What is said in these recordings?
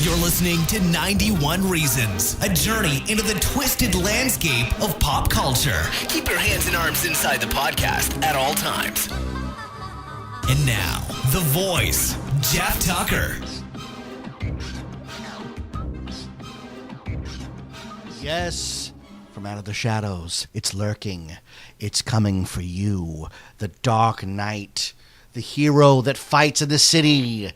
You're listening to 91 Reasons, a journey into the twisted landscape of pop culture. Keep your hands and arms inside the podcast at all times. And now, the voice, Jeff Tucker. Yes, from out of the shadows, it's lurking. It's coming for you. The Dark Knight, the hero that fights in the city.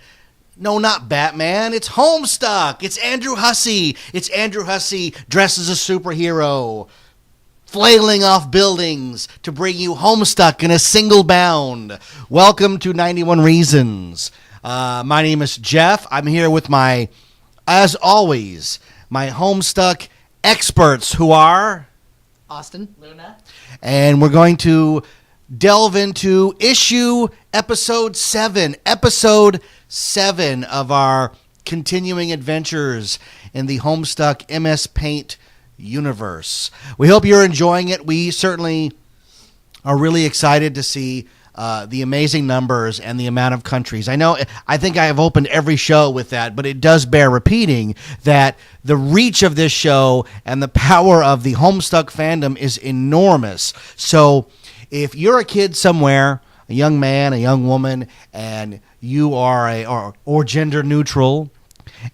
No, not Batman. It's Homestuck. It's Andrew Hussey. It's Andrew Hussey dressed as a superhero, flailing off buildings to bring you Homestuck in a single bound. Welcome to 91 Reasons. My name is Jeff. I'm here with as always, my Homestuck experts who are Austin, Luna, and we're going to delve into episode 7 of our continuing adventures in the Homestuck MS Paint universe. We hope you're enjoying it. We certainly are really excited to see the amazing numbers and the amount of countries. I think I have opened every show with that, but it does bear repeating that the reach of this show and the power of the Homestuck fandom is enormous. So if you're a kid somewhere, a young man, a young woman, and you are or gender neutral,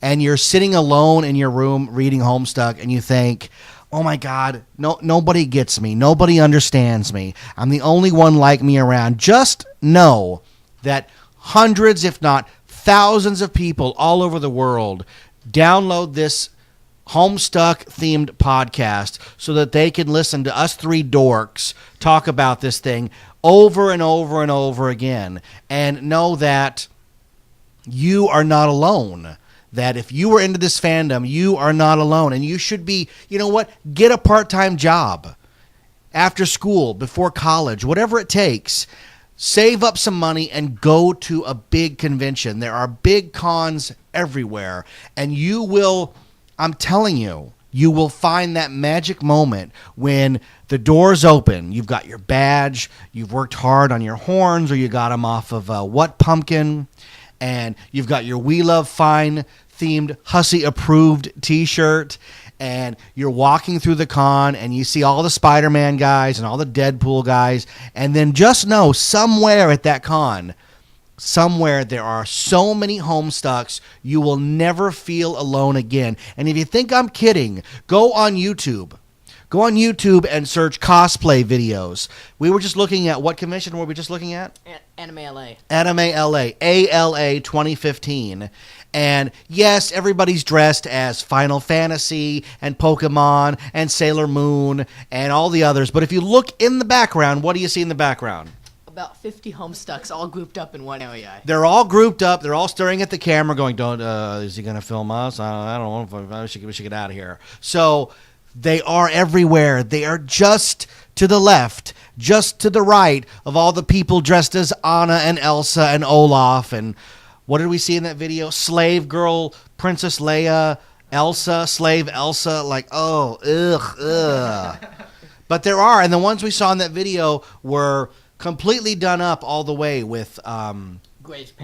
and you're sitting alone in your room reading Homestuck, and you think, oh my God, nobody gets me. Nobody understands me. I'm the only one like me around. Just know that hundreds, if not thousands of people all over the world download this Homestuck-themed podcast so that they can listen to us three dorks talk about this thing over and over and over again. And know that you are not alone. That if you are into this fandom, you are not alone. And you should be, you know what, get a part-time job after school, before college, whatever it takes. Save up some money and go to a big convention. There are big cons everywhere. And you will, I'm telling you, you will find that magic moment when the doors open. You've got your badge, you've worked hard on your horns, or you got them off of What Pumpkin, and you've got your We Love Fine themed Hussey approved t-shirt, and you're walking through the con and you see all the Spider-Man guys and all the Deadpool guys, and then just know somewhere at that con, somewhere there are so many Homestucks, you will never feel alone again. And if you think I'm kidding, go on YouTube. Go on YouTube and search cosplay videos. We were just looking at, what convention were we just looking at? Anime LA. Anime LA, ALA 2015. And yes, everybody's dressed as Final Fantasy and Pokemon and Sailor Moon and all the others. But if you look in the background, what do you see in the background? About 50 Homestucks all grouped up in one area. They're all grouped up. They're all staring at the camera going, is he going to film us? I don't know. We should get out of here. So they are everywhere. They are just to the left, just to the right of all the people dressed as Anna and Elsa and Olaf. And what did we see in that video? Slave girl, Princess Leia, Elsa, slave Elsa. Like, oh, ugh. But there are, and the ones we saw in that video were completely done up all the way with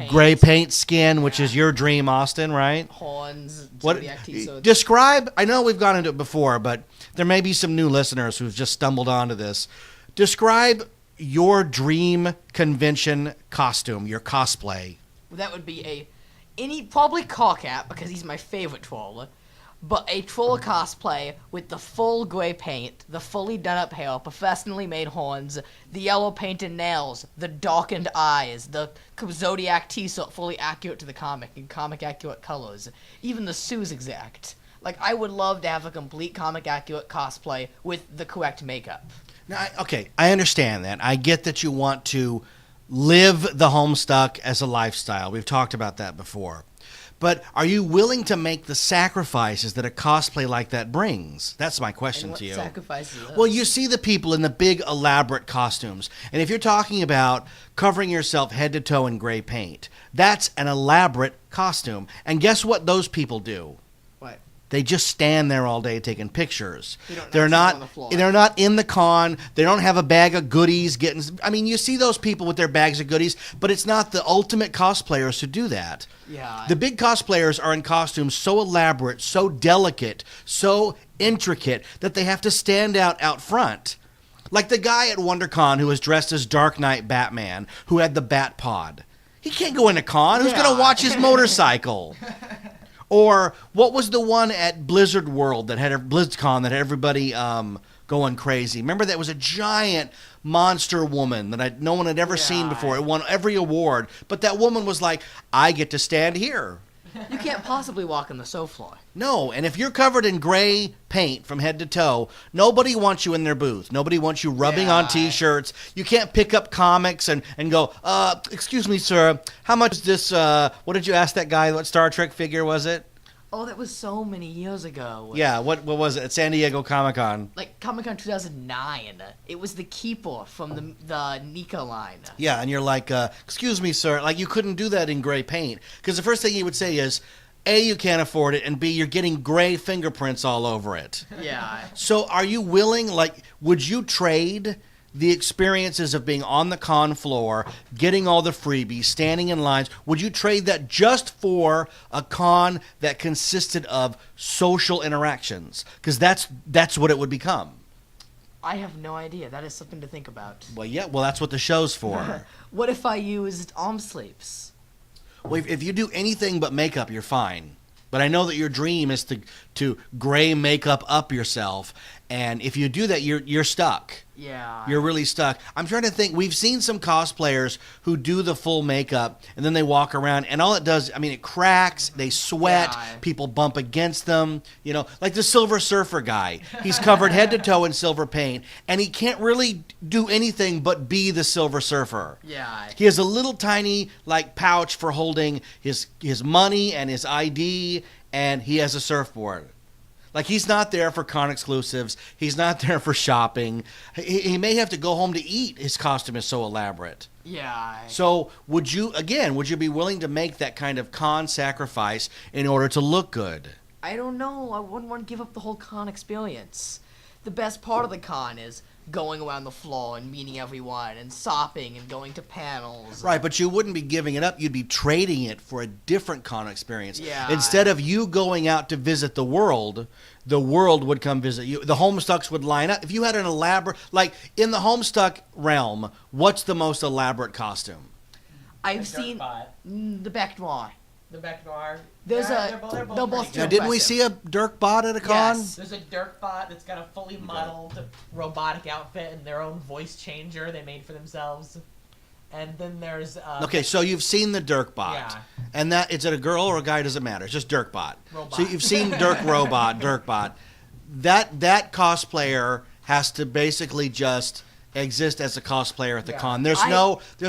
gray paint skin, which is your dream, Austin, right? Horns, Zodiac T-shirts. Describe, I know we've gone into it before, but there may be some new listeners who've just stumbled onto this. Describe your dream convention costume, your cosplay. That would be probably Cockap, because he's my favorite troll, but a troll cosplay with the full gray paint, the fully done up hair, professionally made horns, the yellow painted nails, the darkened eyes, the Zodiac T-shirt fully accurate to the comic in comic accurate colors, even the shoes exact. Like, I would love to have a complete comic accurate cosplay with the correct makeup. Now, I understand that. I get that you want to live the Homestuck as a lifestyle. We've talked about that before. But are you willing to make the sacrifices that a cosplay like that brings? That's my question to you. What sacrifices? Well, you see the people in the big elaborate costumes. And if you're talking about covering yourself head to toe in gray paint, that's an elaborate costume. And guess what those people do? What? They just stand there all day taking pictures. They're not on the floor. They're not in the con. They don't have a bag of goodies getting. I mean, you see those people with their bags of goodies, but it's not the ultimate cosplayers who do that. Yeah. The big cosplayers are in costumes so elaborate, so delicate, so intricate that they have to stand out front. Like the guy at WonderCon who was dressed as Dark Knight Batman, who had the Bat Pod. He can't go into con. Who's going to watch his motorcycle? Or what was the one at Blizzard World that had BlizzCon that had everybody going crazy? Remember that was a giant monster woman that no one had ever seen before. It won every award, but that woman was like, "I get to stand here." You can't possibly walk on the show floor. No, and if you're covered in gray paint from head to toe, nobody wants you in their booth. Nobody wants you rubbing on T-shirts. You can't pick up comics and go, excuse me, sir, how much is this, what did you ask that guy? What Star Trek figure was it? Oh, that was so many years ago. Yeah, what was it? At San Diego Comic-Con. Like Comic-Con 2009. It was the Keeper from the Nika line. Yeah, and you're like, excuse me, sir. Like, you couldn't do that in gray paint. Because the first thing he would say is, A, you can't afford it, and B, you're getting gray fingerprints all over it. Yeah. So are you willing, like, would you trade the experiences of being on the con floor, getting all the freebies, standing in lines, would you trade that just for a con that consisted of social interactions? Because that's what it would become. I have no idea. That is something to think about. Well, yeah, well, that's what the show's for. What if I used arm sleeves? Well, if you do anything but makeup, you're fine. But I know that your dream is to gray makeup up yourself, and if you do that, you're stuck. Yeah. You're really stuck. I'm trying to think. We've seen some cosplayers who do the full makeup, and then they walk around, and all it does, I mean, it cracks, they sweat, people bump against them, you know, like the Silver Surfer guy. He's covered head to toe in silver paint, and he can't really do anything but be the Silver Surfer. Yeah. He has a little tiny, like, pouch for holding his money and his ID, and he has a surfboard. Like, he's not there for con exclusives. He's not there for shopping. He may have to go home to eat. His costume is so elaborate. Yeah. So would you be willing to make that kind of con sacrifice in order to look good? I don't know. I wouldn't want to give up the whole con experience. The best part of the con is going around the floor and meeting everyone and shopping and going to panels. Right, but you wouldn't be giving it up. You'd be trading it for a different con experience. Yeah. Instead of you going out to visit the world would come visit you. The Homestucks would line up. If you had an elaborate, like in the Homestuck realm, what's the most elaborate costume? I've seen the Bec Noir. The Bec Noir. There's they're both Now, didn't we see a Dirk Bot at a con? Yes. There's a Dirk Bot that's got a fully modeled robotic outfit and their own voice changer they made for themselves. And then there's Okay, so you've seen the Dirk Bot. Yeah. And that is it a girl or a guy? Doesn't matter. It's just Dirk Bot. Robot. So you've seen Dirk Bot. That cosplayer has to basically just exist as a cosplayer at the con. There's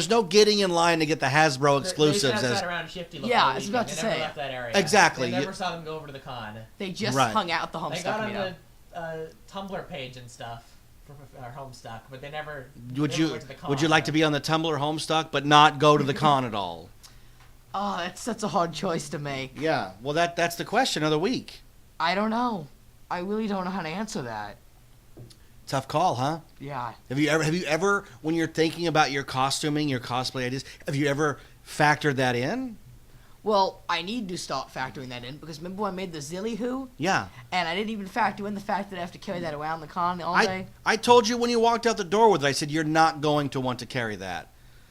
no getting in line to get the Hasbro exclusives. They sat around Shifty Look. Yeah, all I was weekend. about to They never say. left that area. Exactly. They never saw them go over to the con. They just Right. hung out at the They Homestuck got on meetup. the Tumblr page and stuff for our Homestuck, but they never. Would never you went to the con. would you like to be on the Tumblr Homestuck but not go to the con at all? Oh, that's a hard choice to make. Yeah. Well, that's the question of the week. I don't know. I really don't know how to answer that. Tough call, huh? Yeah. Have you ever, when you're thinking about your costuming, your cosplay ideas, have you ever factored that in? Well, I need to start factoring that in because remember when I made the Zilly Who? Yeah. And I didn't even factor in the fact that I have to carry that around the con all day. I told you when you walked out the door with it, I said you're not going to want to carry that.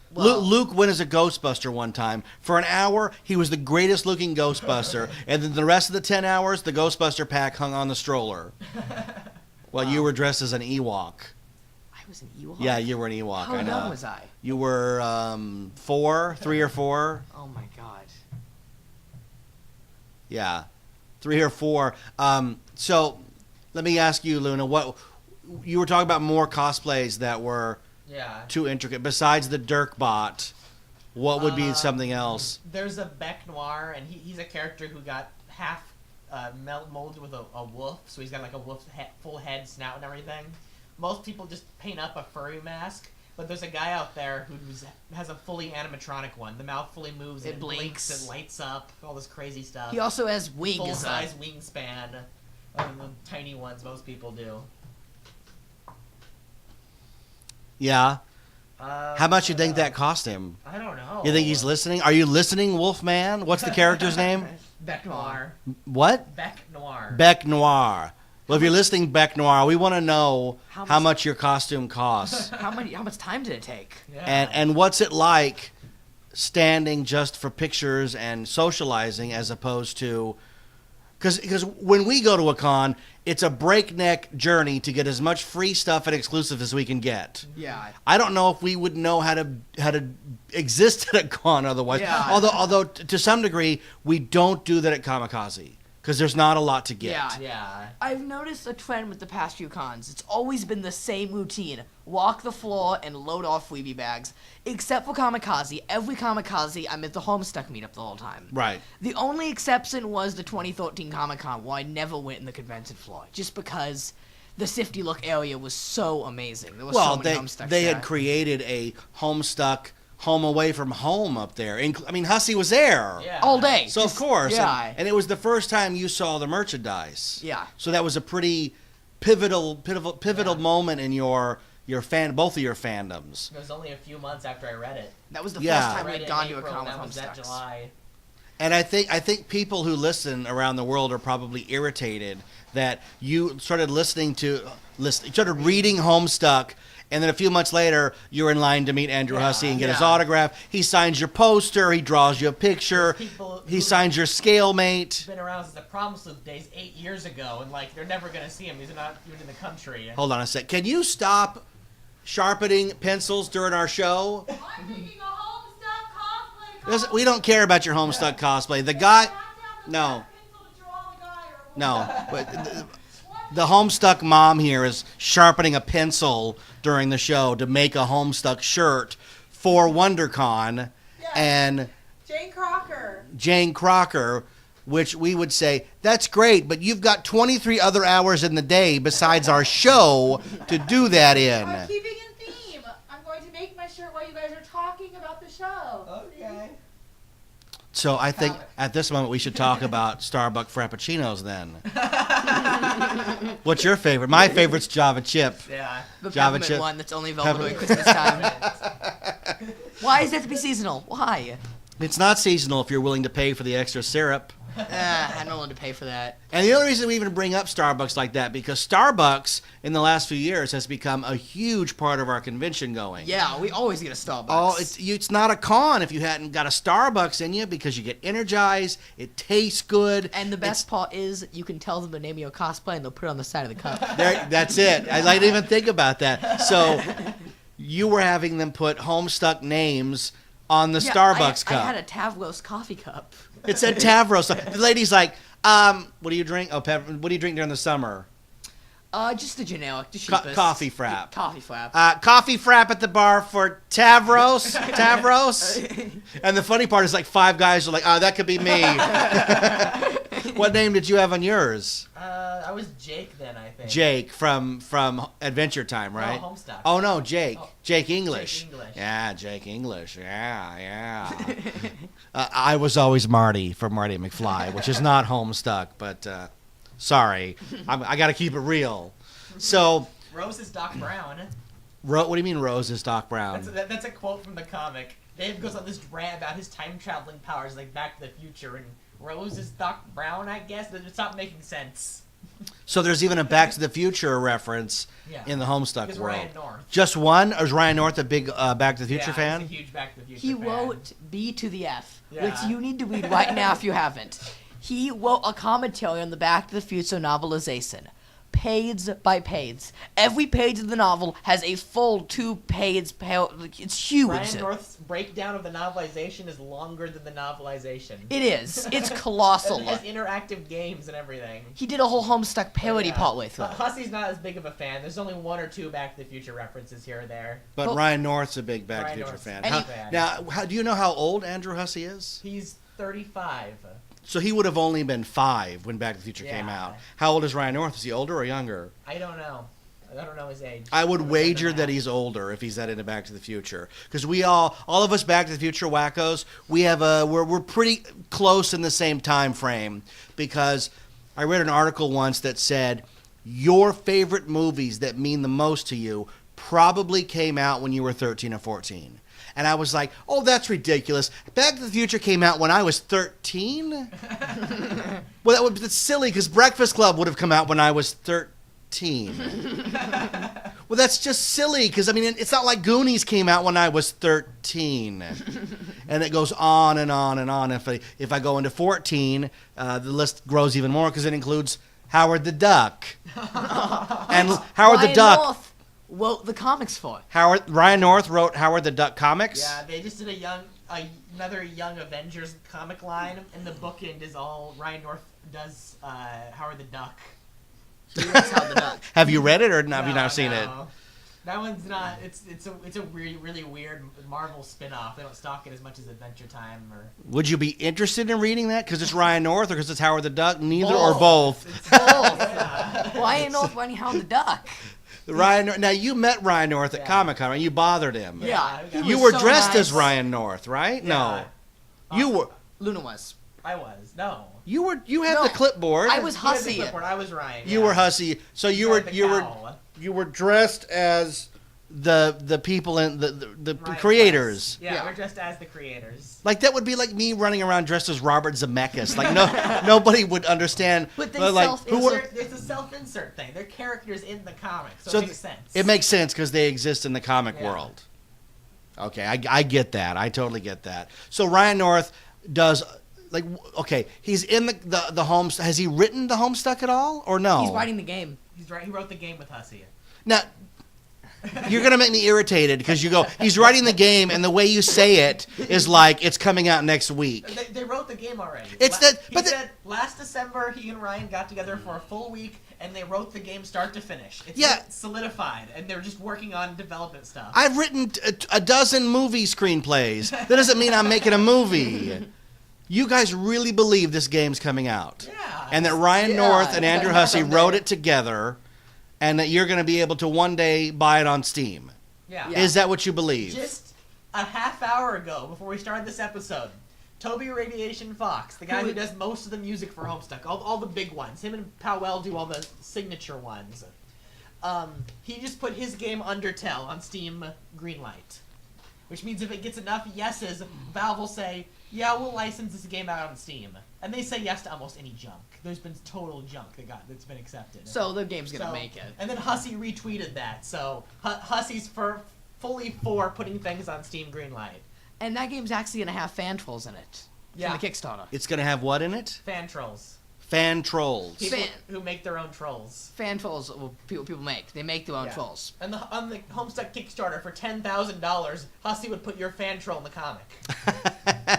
Well- Luke went as a Ghostbuster one time. For an hour, he was the greatest looking Ghostbuster. And then the rest of the 10 hours, the Ghostbuster pack hung on the stroller. Well, you were dressed as an Ewok. I was an Ewok? Yeah, you were an Ewok. How I know. young was I? You were 3 or 4. Oh my god. Yeah, 3 or 4. So let me ask you, Luna, what you were talking about more cosplays that were too intricate. Besides the Dirk Bot, what would be something else? There's a Bec Noir, and he's a character who got half molded with a wolf, so he's got like a wolf's full head, snout, and everything. Most people just paint up a furry mask, But there's a guy out there who has a fully animatronic one. The mouth fully moves. It It blinks. and lights up. All this crazy stuff. He also has wings. Full-size wingspan. Other than the tiny ones most people do. Yeah. How much you think that cost him? I don't know. You think he's listening? Are you listening, Wolfman? What's the character's name? Bec Noir. What? Bec Noir. Bec Noir. Well, if you're listening, Bec Noir, we want to know how much your costume costs. How much time did it take? Yeah. And what's it like standing just for pictures and socializing as opposed to... Because when we go to a con, it's a breakneck journey to get as much free stuff and exclusive as we can get. Yeah. I don't know if we would know how to exist at a con otherwise. Yeah. Although to some degree, we don't do that at Kamikaze because there's not a lot to get. Yeah. I've noticed a trend with the past few cons. It's always been the same routine. Walk the floor and load off freebie bags. Except for Kamikaze. Every Kamikaze, I'm at the Homestuck meetup the whole time. Right. The only exception was the 2013 Comic-Con, where I never went in the convention floor. Just because the Shifty Look area was so amazing. There were so many Homestucks they there. had created a Homestuck home away from home up there. I mean, Hussey was there. Yeah. All day. So, of course. Yeah. And it was the first time you saw the merchandise. Yeah. So that was a pretty pivotal moment in both of your fandoms. It was only a few months after I read it. That was the Yeah. first time we I read had it gone in to a April, con with and that was that Homestucks. July. And I think people who listen around the world are probably irritated that you started started reading Homestuck, and then a few months later you're in line to meet Andrew Hussey and get his Yeah. autograph. He signs your poster. He draws you a picture. People He who- signs your scale mate. Been around since the Promise Loop days 8 years ago, and like they're never gonna see him. He's not even in the country. Hold on a sec. Can you stop sharpening pencils during our show? I'm making a Homestuck cosplay. We don't care about your Homestuck cosplay. The guy, no. No, but the Homestuck mom here is sharpening a pencil during the show to make a Homestuck shirt for WonderCon, and Jane Crocker, which we would say, that's great, but you've got 23 other hours in the day besides our show to do that in. I'm keeping in theme. I'm going to make my shirt while you guys are talking about the show. Okay. So I think at this moment we should talk about Starbucks Frappuccinos then. What's your favorite? My favorite's Java Chip. Yeah. The Java peppermint chip- one that's only available at Christmas time. Why is that to be seasonal? Why? It's not seasonal if you're willing to pay for the extra syrup. I'm not willing to pay for that. And the only reason we even bring up Starbucks like that, because Starbucks in the last few years has become a huge part of our convention going. Yeah, we always get a Starbucks. Oh, it's not a con if you hadn't got a Starbucks in you, because you get energized, it tastes good. And the best part is you can tell them the name of your cosplay and they'll put it on the side of the cup. That's it. I didn't even think about that. So you were having them put Homestuck names on the Starbucks cup. I had a Tavros coffee cup. It said Tavros. The lady's like, what do you drink? Oh, what do you drink during the summer? Just the generic, the cheapest. Coffee frap. Coffee frap. Coffee frap at the bar for Tavros. Tavros. And the funny part is, like, 5 guys are like, oh, that could be me. What name did you have on yours? I was Jake then, I think. Jake from Adventure Time, right? No, Homestuck. Oh, no, Jake. Oh. Jake English. Jake English. Yeah, Jake English. Yeah. I was always Marty from Marty McFly, which is not Homestuck, but sorry. I got to keep it real. So, Rose is Doc Brown. what do you mean Rose is Doc Brown? That's a quote from the comic. Dave goes on this rant about his time traveling powers, like Back to the Future, and Rose is Doc Brown, I guess. It stopped making sense. So there's even a Back to the Future reference Yeah. in the Homestuck Because world. Ryan North. Just one? Or is Ryan North a big Back to the Future Yeah, fan? he's a huge Back to the Future He fan. wrote B to the F, Yeah. which you need to read right now if you haven't. He wrote a commentary on the Back to the Future novelization. Page by page. Every page of the novel has a full 2-page. It's huge. Ryan North's breakdown of the novelization is longer than the novelization. It is. It's colossal. It has interactive games and everything. He did a whole Homestuck parody Yeah. partway through. Hussey's not as big of a fan. There's only 1 or 2 Back to the Future references here or there. But Well- Ryan North's a big Back to Ryan the Future North's fan. a And big fan. Now, do you know how old Andrew Hussey is? He's 35. So he would have only been 5 when Back to the Future came Yeah. out. How old is Ryan North? Is he older or younger? I don't know. I don't know his age. I would I'm gonna wager send him that out. he's older if he's that into Back to the Future, because we all of us Back to the Future wackos, we're pretty close in the same time frame. Because I read an article once that said your favorite movies that mean the most to you probably came out when you were 13 or 14. And I was like, oh, that's ridiculous. Back to the Future came out when I was 13? Well, that's silly, because Breakfast Club would have come out when I was 13. Well, that's just silly, because, I mean, it's not like Goonies came out when I was 13. And it goes on and on and on. If I go into 14, the list grows even more, because it includes Howard the Duck. And Howard the Ryan Duck. North wrote the comics for it. Ryan North wrote Howard the Duck comics. Yeah, they just did another Young Avengers comic line, and the bookend is all Ryan North does Howard the Duck. He writes Howard the Duck. Have you read it, or have you No, not seen it? no. That one's not. It's a really, really weird Marvel spin-off. They don't stock it as much as Adventure Time or. Would you be interested in reading that because it's Ryan North or because it's Howard the Duck? Neither or Both. both. It's both. Ryan North writing Howard the Duck. Now you met Ryan North at Comic-Con, right? You bothered him. Yeah. he You was were so dressed nice. as Ryan North, right? Yeah. No. You were. Luna was. I was no. You had No, the clipboard. I was He had the Hussey. clipboard. I was Ryan. You yeah. were Hussey. So you He were had the you were cowl. you were dressed as the people in the Ryan creators. was. Yeah, Yeah. we're dressed as the creators. Like that would be like me running around dressed as Robert Zemeckis. Like nobody would understand. But they like self-insert. It's a self-insert thing. They're characters in the comic, so, So it makes sense. It makes sense because they exist in the comic Yeah. world. Okay, I get that. I totally get that. So Ryan North does he's in the Homestuck. Has he written the Homestuck at all or no? He's writing the game. He's right. He wrote the game with Hussey. Now, you're gonna make me irritated because you go, he's writing the game, and the way you say it is like it's coming out next week. They wrote the game already. It's He said last December he and Ryan got together for a full week and they wrote the game start to finish. It's solidified, and they're just working on development stuff. I've written a dozen movie screenplays. That doesn't mean I'm making a movie. You guys really believe this game's coming out? Yeah. And that Ryan Yeah, North and Andrew Hussey someday. wrote it together, and that you're going to be able to one day buy it on Steam. Yeah. Is that what you believe? Just a half hour ago, before we started this episode, Toby Radiation Fox, the guy who does most of the music for Homestuck, all the big ones, him and Powell do all the signature ones. He just put his game Undertale on Steam Greenlight, which means if it gets enough yeses, Valve will say, "Yeah, we'll license this game out on Steam," and they say yes to almost any junk. There's been total junk that's been accepted. So the game's gonna make it. And then Hussey retweeted that, so Hussey's fully for putting things on Steam Greenlight. And that game's actually gonna have fan trolls in it. Yeah. From the Kickstarter. It's going to have what in it? Fan trolls. Fan trolls. People Fan- who make their own trolls. Fan trolls, well, people make. They make their own Yeah. trolls. And on the Homestuck Kickstarter for $10,000, Hussey would put your fan troll in the comic.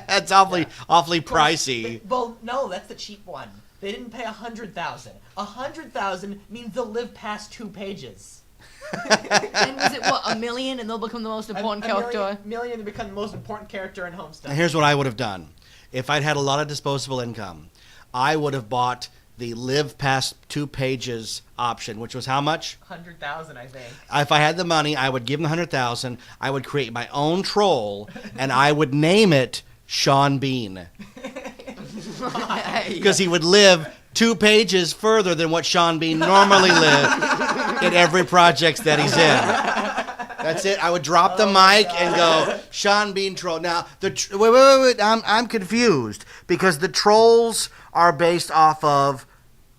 That's awfully Of course, pricey. well, no, that's the cheap one. They didn't pay $100,000. $100,000 means they'll live past 2 pages. And was it, what, 1 million, and they'll become the most important character? Million to become the most important character in Homestuck. Now, here's what I would have done. If I'd had a lot of disposable income, I would have bought the live past 2 pages option, which was how much? 100,000, I think. If I had the money, I would give him 100,000. I would create my own troll, and I would name it Sean Bean, because he would live 2 pages further than what Sean Bean normally lived in every project that he's in. That's it. I would drop the mic and go, Sean Bean troll. Now, wait. I'm confused because the trolls are based off of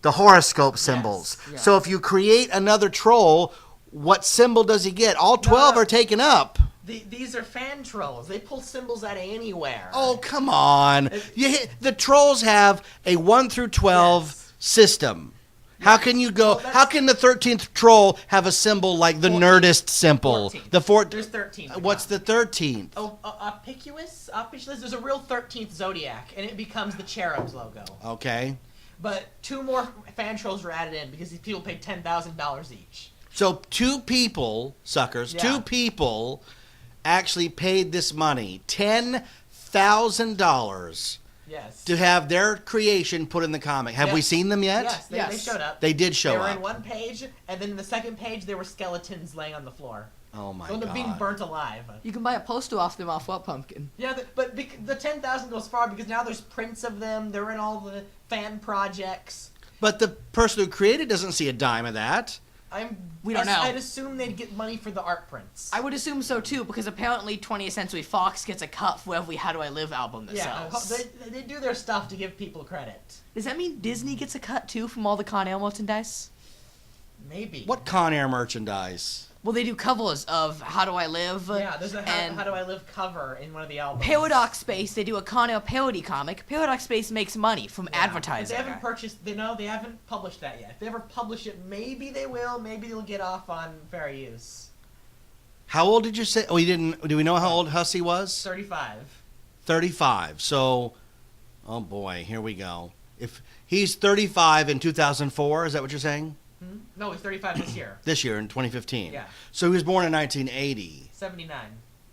the horoscope symbols. Yeah. So if you create another troll, what symbol does he get? All 12 are taken up. These are fan trolls. They pull symbols out of anywhere. Oh, come on. The trolls have a 1 through 12 Yes. system. How can you go? How can the 13th troll have a symbol like the 14th. Nerdist symbol? 14th. The fourth. There's 13. What's the 13th? Oh, Opicius? There's a real 13th zodiac, and it becomes the Cherub's logo. Okay. But 2 more fan trolls were added in because these people paid $10,000 each. So 2 people, suckers, Yeah. 2 people actually paid this money, $10,000, Yes. to have their creation put in the comic. Have we Yes. seen them yet? Yes, they Yes. showed up. They did show They were up. in one page, and then in the second page, there were skeletons laying on the floor. Oh my So they're being god. burnt alive. You can buy a poster off them off What Pumpkin. Yeah, but the 10,000 goes far because now there's prints of them. They're in all the fan projects. But the person who created doesn't see a dime of that. We don't know. I'd assume they'd get money for the art prints. I would assume so too, because apparently 20th Century Fox gets a cut for every How Do I Live album that yeah, sells. they do their stuff to give people credit. Does that mean Disney gets a cut too from all the Con Air merchandise? Maybe. What Con Air merchandise? Well, they do covers of How Do I Live. Yeah, there's a and How Do I Live cover in one of the albums. Paradox Space, they do a Con Air parody comic. Paradox Space makes money from Yeah, advertising. But they haven't published that yet. If they ever publish it, maybe they will. Maybe they'll get off on fair use. How old did you say? Oh, you didn't. Do we know how old Hussey was? 35. 35. So, oh boy, here we go. If he's 35 in 2004, is that what you're saying? No, he's 35 this year. This year in 2015. Yeah. So he was born in 1980. 79.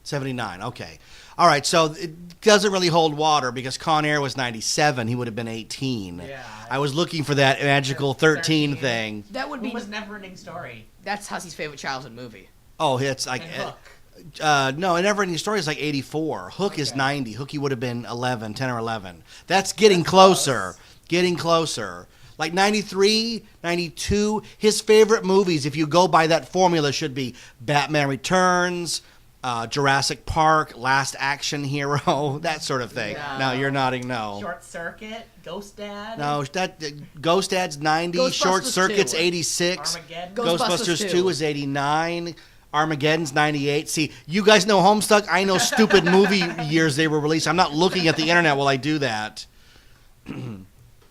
79. Okay. All right. So it doesn't really hold water because Con Air was 97. He would have been 18. Yeah. I was looking for that magical 13 thing. That would Who be. was Never-Ending Story. That's Hussey's favorite childhood movie. Oh, it's like And Hook. no, Never-Ending Story is like 84. Hook is Okay. 90. Hooky would have been 10 or 11. That's getting closer. close. Getting closer. Like 93, 92, his favorite movies, if you go by that formula, should be Batman Returns, Jurassic Park, Last Action Hero, that sort of thing. No. No, you're nodding no. Short Circuit. Ghost Dad. No, that Ghost Dad's 90, Short Ghostbusters Circuit's 2. 86, Armageddon. Ghostbusters 2 2 is 89. Armageddon's 98. See, you guys know Homestuck. I know stupid movie years they were released. I'm not looking at the internet while I do that.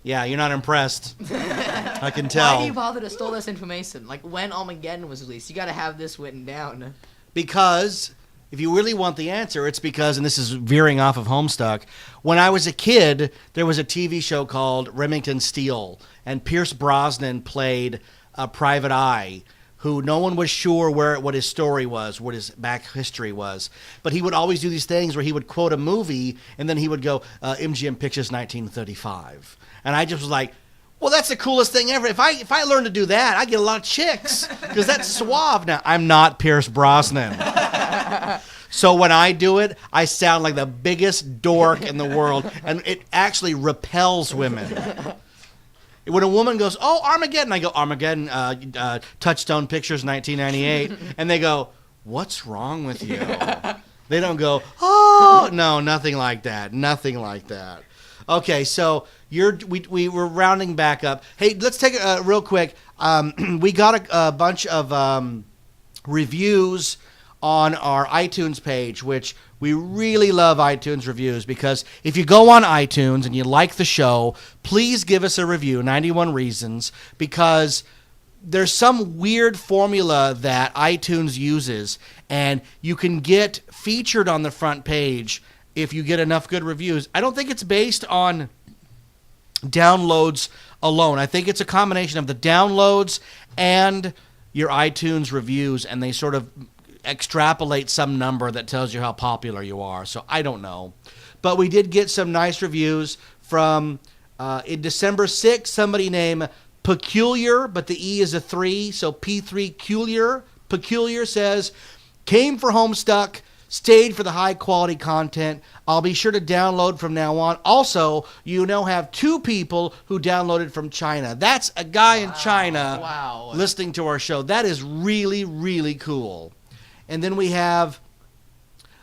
Yeah, you're not impressed. I can tell. Why do you bother to store this information? Like when Armageddon was released, you gotta have this written down. Because if you really want the answer, it's because, and this is veering off of Homestuck, when I was a kid, there was a TV show called Remington Steele, and Pierce Brosnan played a private eye who no one was sure what his story was, what his back history was. But he would always do these things where he would quote a movie, and then he would go, MGM Pictures 1935. And I just was like, well, that's the coolest thing ever. If I learn to do that, I get a lot of chicks because that's suave. Now, I'm not Pierce Brosnan. So when I do it, I sound like the biggest dork in the world, and it actually repels women. When a woman goes, oh, Armageddon, I go, Armageddon, Touchstone Pictures, 1998. And they go, what's wrong with you? They don't go, oh, no, nothing like that. Nothing like that. Okay, so we were rounding back up. Hey, let's take it real quick. We got a bunch of reviews on our iTunes page, which we really love iTunes reviews because if you go on iTunes and you like the show, please give us a review, 91 Reasons, because there's some weird formula that iTunes uses, and you can get featured on the front page if you get enough good reviews. I don't think it's based on downloads alone. I think it's a combination of the downloads and your iTunes reviews, and they sort of extrapolate some number that tells you how popular you are. So I don't know. But we did get some nice reviews from, in December 6th, somebody named Peculiar, but the E is a 3, so P3 Culiar. Peculiar says, came for Homestuck, stayed for the high-quality content. I'll be sure to download from now on. Also, you now have 2 people who downloaded from China. That's a guy in China Wow. listening to our show. That is really, really cool. And then we have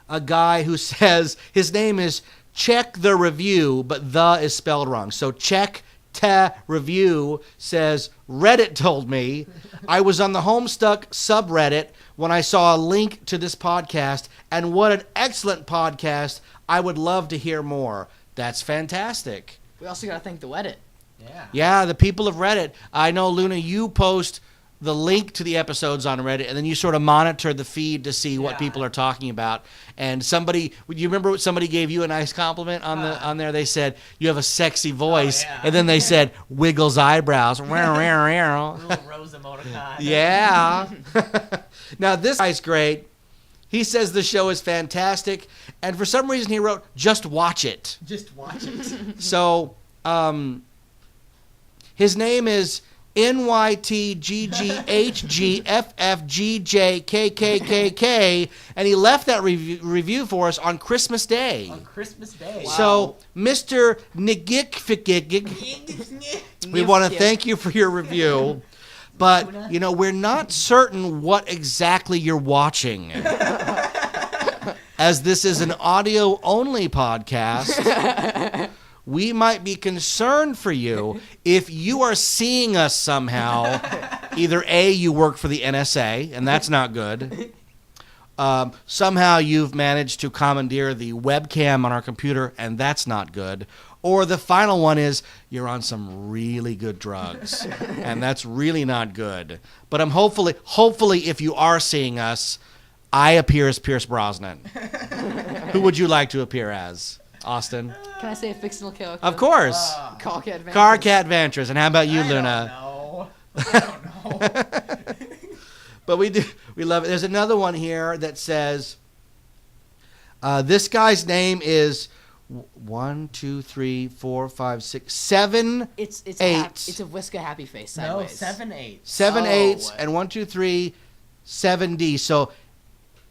a guy who says his name is Check the Review, but the is spelled wrong. So Check the Review says, Reddit told me I was on the Homestuck subreddit when I saw a link to this podcast, and what an excellent podcast. I would love to hear more. That's fantastic. We also gotta thank the Reddit. Yeah. Yeah, the people of Reddit. I know, Luna, you post the link to the episodes on Reddit, and then you sort of monitor the feed to see what Yeah. people are talking about. And somebody, you remember what somebody gave you a nice compliment on there? They said, you have a sexy voice. yeah. And then they said, wiggles eyebrows. Little rose emoticon. Yeah. Now, this guy's great. He says the show is fantastic, and for some reason he wrote, just watch it. Just watch it. So, his name is NYTGGHGFFGJKKKK, and he left that review for us on Christmas Day. On Christmas Day. Wow. So, Mr. Nigik, we want to thank you for your review. But, you know, we're not certain what exactly you're watching. As this is an audio-only podcast, we might be concerned for you if you are seeing us somehow. Either A, you work for the NSA, and that's not good. Somehow you've managed to commandeer the webcam on our computer, and that's not good. Or the final one is you're on some really good drugs, and that's really not good. But I'm hopefully, if you are seeing us, I appear as Pierce Brosnan. Who would you like to appear as, Austin? Can I say a fictional character? Of course. Car Cat Ventures. Car Cat Ventures. And how about you, Luna? I don't know. But we love it. There's another one here that says, this guy's name is 1, 2, 3, 4, 5, 6, 7, It's 8. It's a Whisker Happy Face No, sideways. 7, 8. 7 Oh. 8s and 1, 2, 3, 7D. So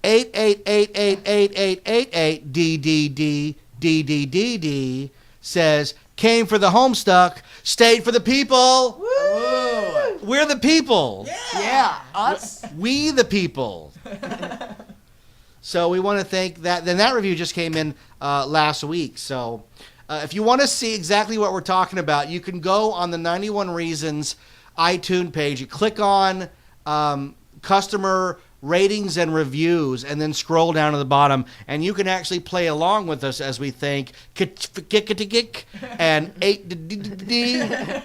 8 8 8 8 8 8 8 8 D D D D D D D says came for the Homestuck, stayed for the people. Woo! We're the people. Yeah, us. We the people. So we want to thank that. Then that review just came in last week. So if you want to see exactly what we're talking about, you can go on the 91 Reasons iTunes page. You click on customer ratings and reviews, and then scroll down to the bottom, and you can actually play along with us as we thank and 8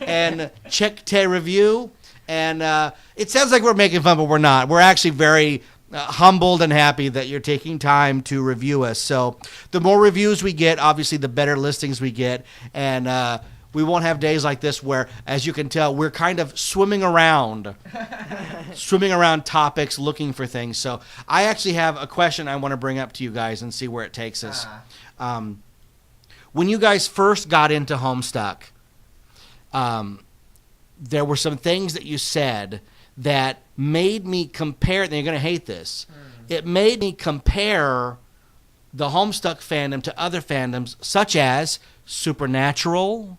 and check te review. And it sounds like we're making fun, but we're not. We're actually very humbled and happy that you're taking time to review us. So the more reviews we get, obviously the better listings we get, and we won't have days like this where, as you can tell, we're kind of swimming around topics, looking for things. So I actually have a question I want to bring up to you guys and see where it takes us. When you guys first got into Homestuck, there were some things that you said that made me compare, and you're going to hate this, it made me compare the Homestuck fandom to other fandoms, such as Supernatural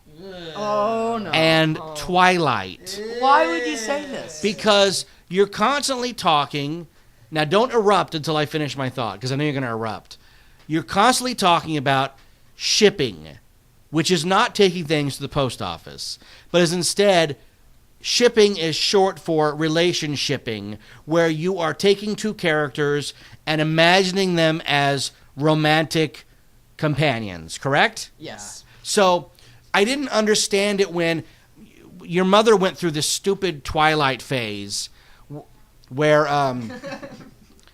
Oh no. and Twilight. Why would you say this? Because you're constantly talking. Now, don't erupt until I finish my thought, because I know you're going to erupt. You're constantly talking about shipping, which is not taking things to the post office, but is instead shipping is short for relationshipping, where you are taking two characters and imagining them as romantic companions, correct? Yes. So I didn't understand it when your mother went through this stupid Twilight phase where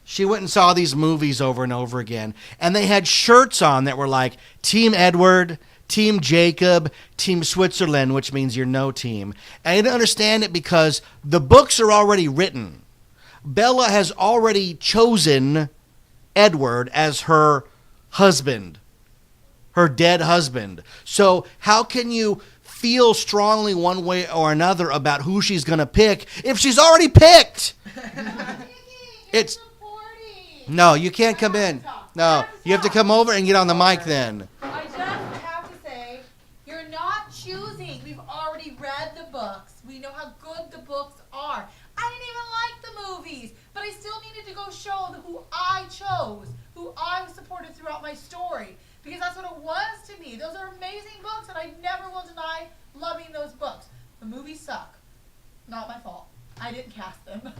she went and saw these movies over and over again, and they had shirts on that were like Team Edward, Team Jacob, Team Switzerland, which means you're no team. And I didn't understand it because the books are already written. Bella has already chosen Edward as her husband, her dead husband. So how can you feel strongly one way or another about who she's going to pick if she's already picked? It's no, you can't come in. No, you have to come over and get on the mic then. I just have to say, you're not choosing. We've already read the books. We know how good the books are. I didn't even like the movies, but I still needed to go show who I chose, who I supported throughout my story, because that's what it was to me. Those are amazing books, and I never will deny loving those books. The movies suck. Not my fault. I didn't cast them.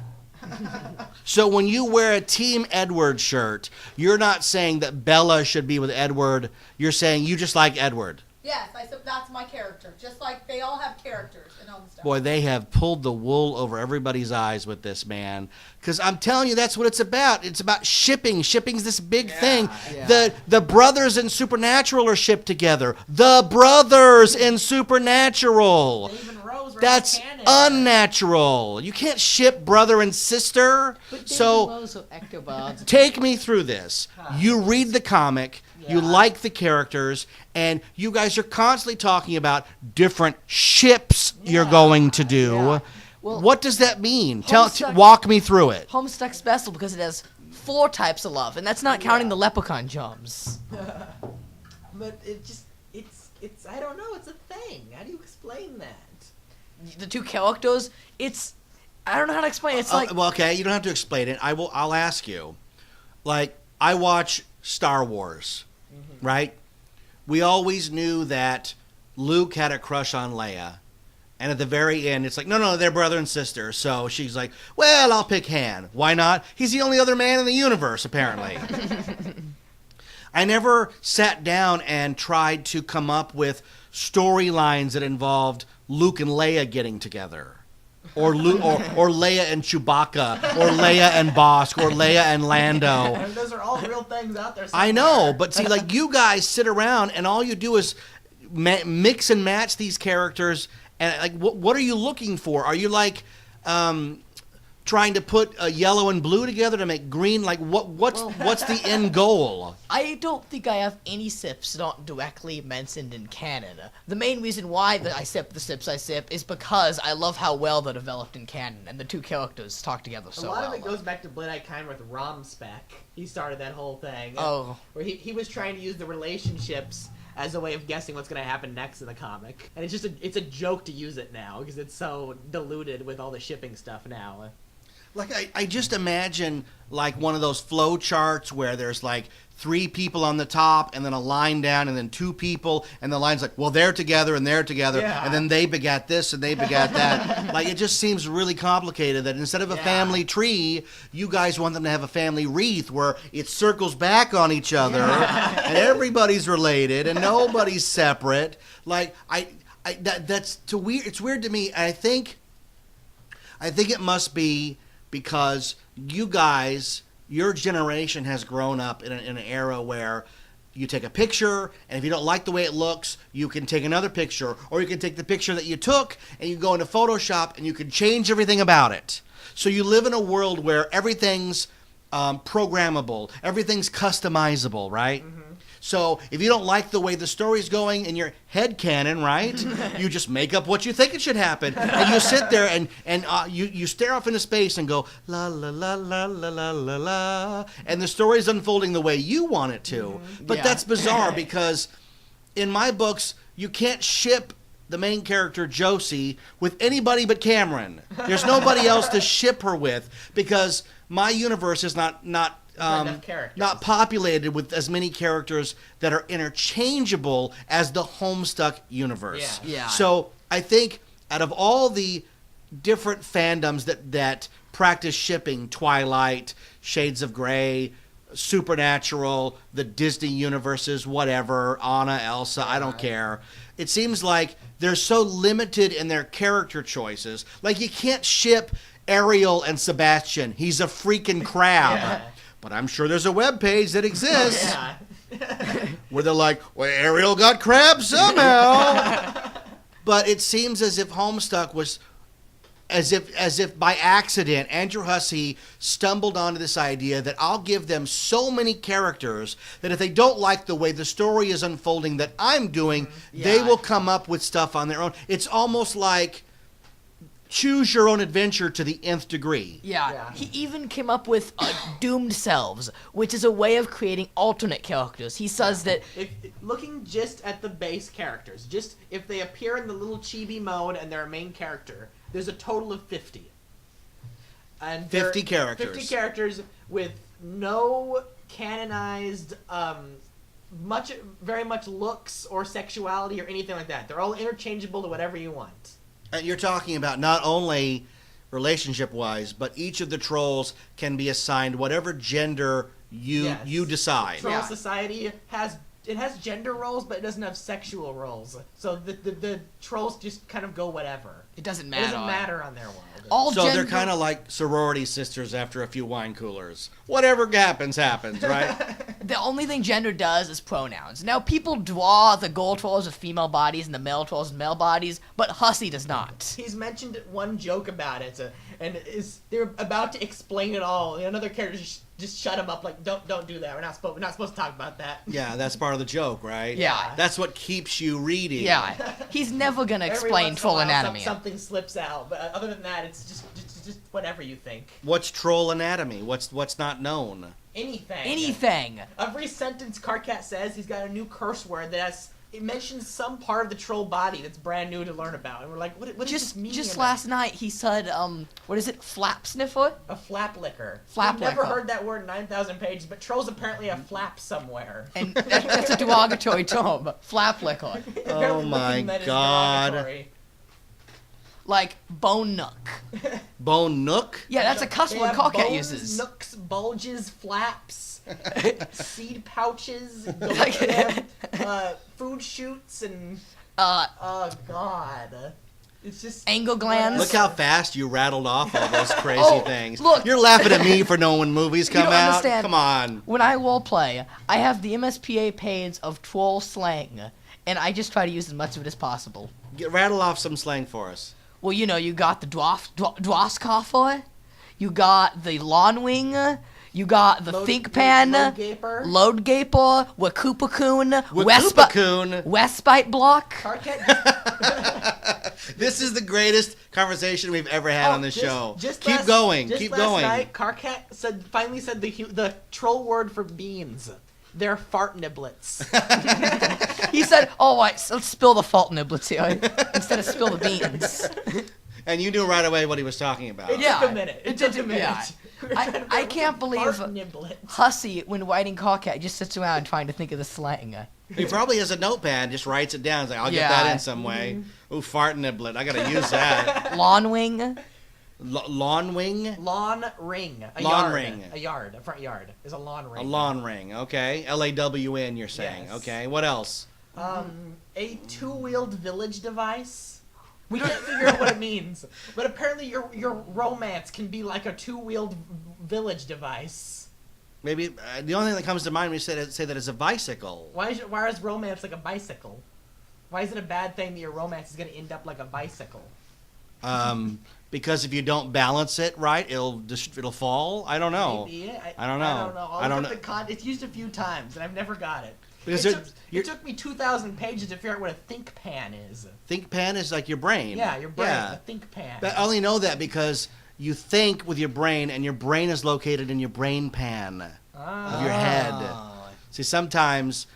So when you wear a Team Edward shirt, you're not saying that Bella should be with Edward. You're saying you just like Edward. Yes, that's my character. Just like they all have characters in Homestuck. Boy, they have pulled the wool over everybody's eyes with this, man. Because I'm telling you, that's what it's about. It's about shipping. Shipping's this big thing. Yeah. The brothers in Supernatural are shipped together. The brothers in Supernatural. They even rose right That's canon. unnatural. You can't ship brother and sister. So take me through this. You read the comic. You like the characters, and you guys are constantly talking about different ships you're going to do. Yeah. Well, what does that mean? Homestuck- Walk me through it. Homestuck's special because it has 4 types of love, and that's not counting the leprechaun jumps. But it's I don't know, it's a thing. How do you explain that? The 2 characters, I don't know how to explain it. It's like... Well, okay, you don't have to explain it. I'll ask you. Like, I watch Star Wars, right? We always knew that Luke had a crush on Leia. And at the very end, it's like, no, they're brother and sister. So she's like, well, I'll pick Han. Why not? He's the only other man in the universe, apparently. I never sat down and tried to come up with storylines that involved Luke and Leia getting together. Or Leia and Chewbacca, or Leia and Bosk, or Leia and Lando. And those are all real things out there I somewhere. know, but see, like, you guys sit around and all you do is mix and match these characters. And like, what are you looking for? Are you like trying to put yellow and blue together to make green? Like, what's the end goal? I don't think I have any sips not directly mentioned in canon. The main reason why I sip the sips I sip is because I love how well they're developed in canon, and the 2 characters talk together so A well. lot of it goes back to Blade Eye Kind with Romspec. He started that whole thing. Oh. Where he was trying to use the relationships as a way of guessing what's going to happen next in the comic. And it's a joke to use it now because it's so diluted with all the shipping stuff now. Like, I just imagine, like, one of those flow charts where there's, like, 3 people on the top and then a line down and then 2 people, and the line's like, well, they're together and they're together, and then they begat this and they begat that. Like, it just seems really complicated that instead of a family tree, you guys want them to have a family wreath where it circles back on each other and everybody's related and nobody's separate. Like, that's too weird. It's weird to me. I think it must be because you guys, your generation has grown up in an era where you take a picture, and if you don't like the way it looks, you can take another picture, or you can take the picture that you took, and you go into Photoshop, and you can change everything about it. So you live in a world where everything's programmable, everything's customizable, right? Mm-hmm. So if you don't like the way the story's going in your head canon, right, you just make up what you think it should happen. And you sit there and you stare off into space and go, la, la, la, la, la, la, la, la. And the story's unfolding the way you want it to. But that's bizarre because in my books, you can't ship the main character, Josie, with anybody but Cameron. There's nobody else to ship her with because my universe is not populated with as many characters that are interchangeable as the Homestuck universe. Yeah. So I think out of all the different fandoms that practice shipping, Twilight, Shades of Grey, Supernatural, the Disney universes, whatever, Anna, Elsa, I don't care. It seems like they're so limited in their character choices. Like, you can't ship Ariel and Sebastian. He's a freaking crab. But I'm sure there's a web page that exists where they're like, well, Ariel got crab somehow. But it seems as if Homestuck was, as if by accident, Andrew Hussey stumbled onto this idea that I'll give them so many characters that if they don't like the way the story is unfolding that I'm doing, they will come up with stuff on their own. It's almost like choose your own adventure to the nth degree. Yeah. He even came up with Doomed Selves, which is a way of creating alternate characters. He says that... Looking just at the base characters, just if they appear in the little chibi mode and they're a main character, there's a total of 50. And 50 characters. 50 characters with no canonized, very much looks or sexuality or anything like that. They're all interchangeable to whatever you want. You're talking about not only relationship-wise, but each of the trolls can be assigned whatever gender you decide. Troll Society gender roles, but it doesn't have sexual roles. So the trolls just kind of go whatever. It doesn't It matter. doesn't matter on their world. So they're kind of like sorority sisters after a few wine coolers. Whatever happens, right? The only thing gender does is pronouns. Now, people draw the gold trolls with female bodies and the male trolls with male bodies, but Hussey does not. He's mentioned one joke about it, and they're about to explain it all. And another character just shut him up, like, don't do that. We're not supposed to talk about that. Yeah, that's part of the joke, right? Yeah. That's what keeps you reading. Yeah, he's never gonna Every explain once in a troll while, anatomy. Something slips out, but other than that, it's just whatever you think. What's troll anatomy? What's not known? Anything. Every sentence Carcat says, he's got a new curse word it mentions some part of the troll body that's brand new to learn about, and we're like, what does this mean? Just last night he said, what is it, flap sniffer? A flap licker. Flap I've never licker. heard that word in 9,000 pages, but trolls apparently have flaps somewhere. And that's a derogatory term, flap licker. Oh my That is God. derogatory. Like bone nook. Bone nook? Yeah, that's a cuss They word have Carcat bones, uses. nooks, bulges, flaps, seed pouches, Like- they have, food shoots, and oh god, it's just Angle glands. Look how fast you rattled off all those crazy Oh, things. look. You're laughing at me for knowing when movies come don't out. understand. Come on. When I roleplay, I have the MSPA page of troll slang, and I just try to use as much of it as possible. Rattle off some slang for us. Well, you got the Droskoffer, you got the lawn wing, you got the think pan, load gaper, Wakoopacoon, Wakoopacoon. Westbite block. Carcat This is the greatest conversation we've ever had on this show. Keep Just going. last night, Carcat finally said the troll word for beans. They're fart niblets. He said, "Oh, right, so let's spill the fault niblets here instead of spill the beans." And you knew right away what he was talking about. It took a minute. It took a minute. yeah. We were trying to I figure can't out believe fart niblets. Hussey, when writing Carcat, just sits around trying to think of the slang. He probably has a notepad, just writes it down. He's like, I'll get Yeah. that in some way. Ooh, fart niblet. I gotta use that. Lawn wing. Lawn wing? Lawn ring. Lawn ring. A front yard is a lawn ring. A lawn ring, okay. LAWN, you're saying. Yes. Okay, what else? A two-wheeled village device. We can't figure out what it means, but apparently your romance can be like a two-wheeled village device. Maybe the only thing that comes to mind when you say that is a bicycle. Why is romance like a bicycle? Why is it a bad thing that your romance is going to end up like a bicycle? Because if you don't balance it right, it'll fall. I don't know. Maybe. I don't know. I don't know. It's used a few times, and I've never got it. Because It took me 2,000 pages to figure out what a think pan is. Think pan is like your brain. Yeah, your brain. Yeah. A think pan. But I only know that because you think with your brain, and your brain is located in your brain pan of your head. See, sometimes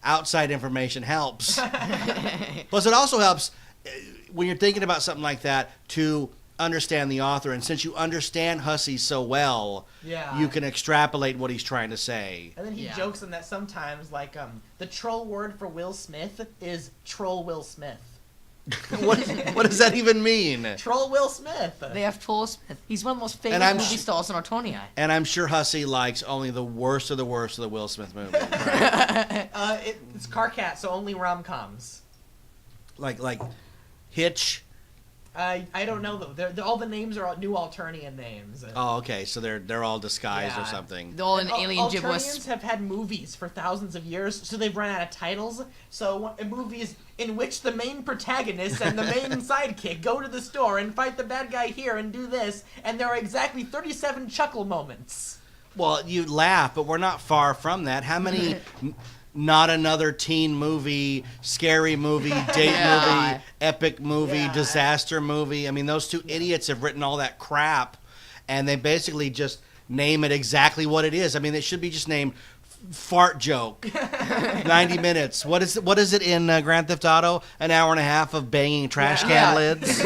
outside information helps. Plus, it also helps when you're thinking about something like that to understand the author. And since you understand Hussey so well, Yeah. you can extrapolate what he's trying to say. And then he jokes on that sometimes, like, the troll word for Will Smith is Troll Will Smith. What does that even mean? Troll Will Smith. They have Troll Smith. He's one of the most famous I'm movie stars in Artonia. And I'm sure Hussey likes only the worst of the worst of the Will Smith movies, right? It's Carcat, so only rom-coms. like Hitch. I don't know though. All the names are new Alternian names. Oh, okay. So they're all disguised or Yeah. something. They're all in alien gibberish. Alternians have had movies for thousands of years, so they've run out of titles. So movies in which the main protagonist and the main sidekick go to the store and fight the bad guy here and do this, and there are exactly 37 chuckle moments. Well, you laugh, but we're not far from that. How many not another teen movie, scary movie, date movie, epic movie, disaster movie? I mean, those two idiots have written all that crap, and they basically just name it exactly what it is. I mean, it should be just named Fart Joke. 90 minutes. What is it in Grand Theft Auto? An hour and a half of banging trash can lids?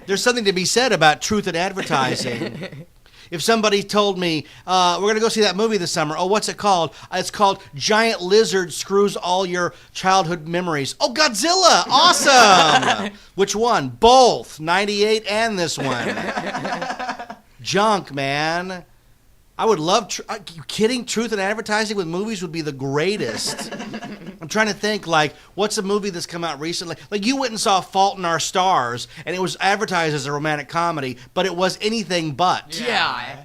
There's something to be said about truth in advertising. If somebody told me, we're going to go see that movie this summer. Oh, what's it called? It's called Giant Lizard Screws All Your Childhood Memories. Oh, Godzilla! Awesome! Which one? Both. 98 and this one. Junk, man. I would love. Are you kidding? Truth in advertising with movies would be the greatest. I'm trying to think, like, what's a movie that's come out recently? Like, you went and saw Fault in Our Stars, and it was advertised as a romantic comedy, but it was anything but. Yeah.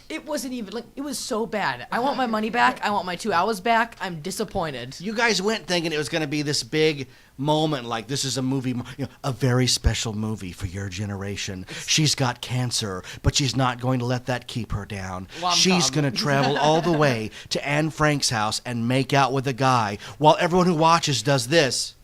It wasn't even, like, it was so bad. I want my money back. I want my 2 hours back. I'm disappointed. You guys went thinking it was going to be this big moment, like this is a movie, a very special movie for your generation. She's got cancer, but she's not going to let that keep her down. She's going to travel all the way to Anne Frank's house and make out with a guy while everyone who watches does this.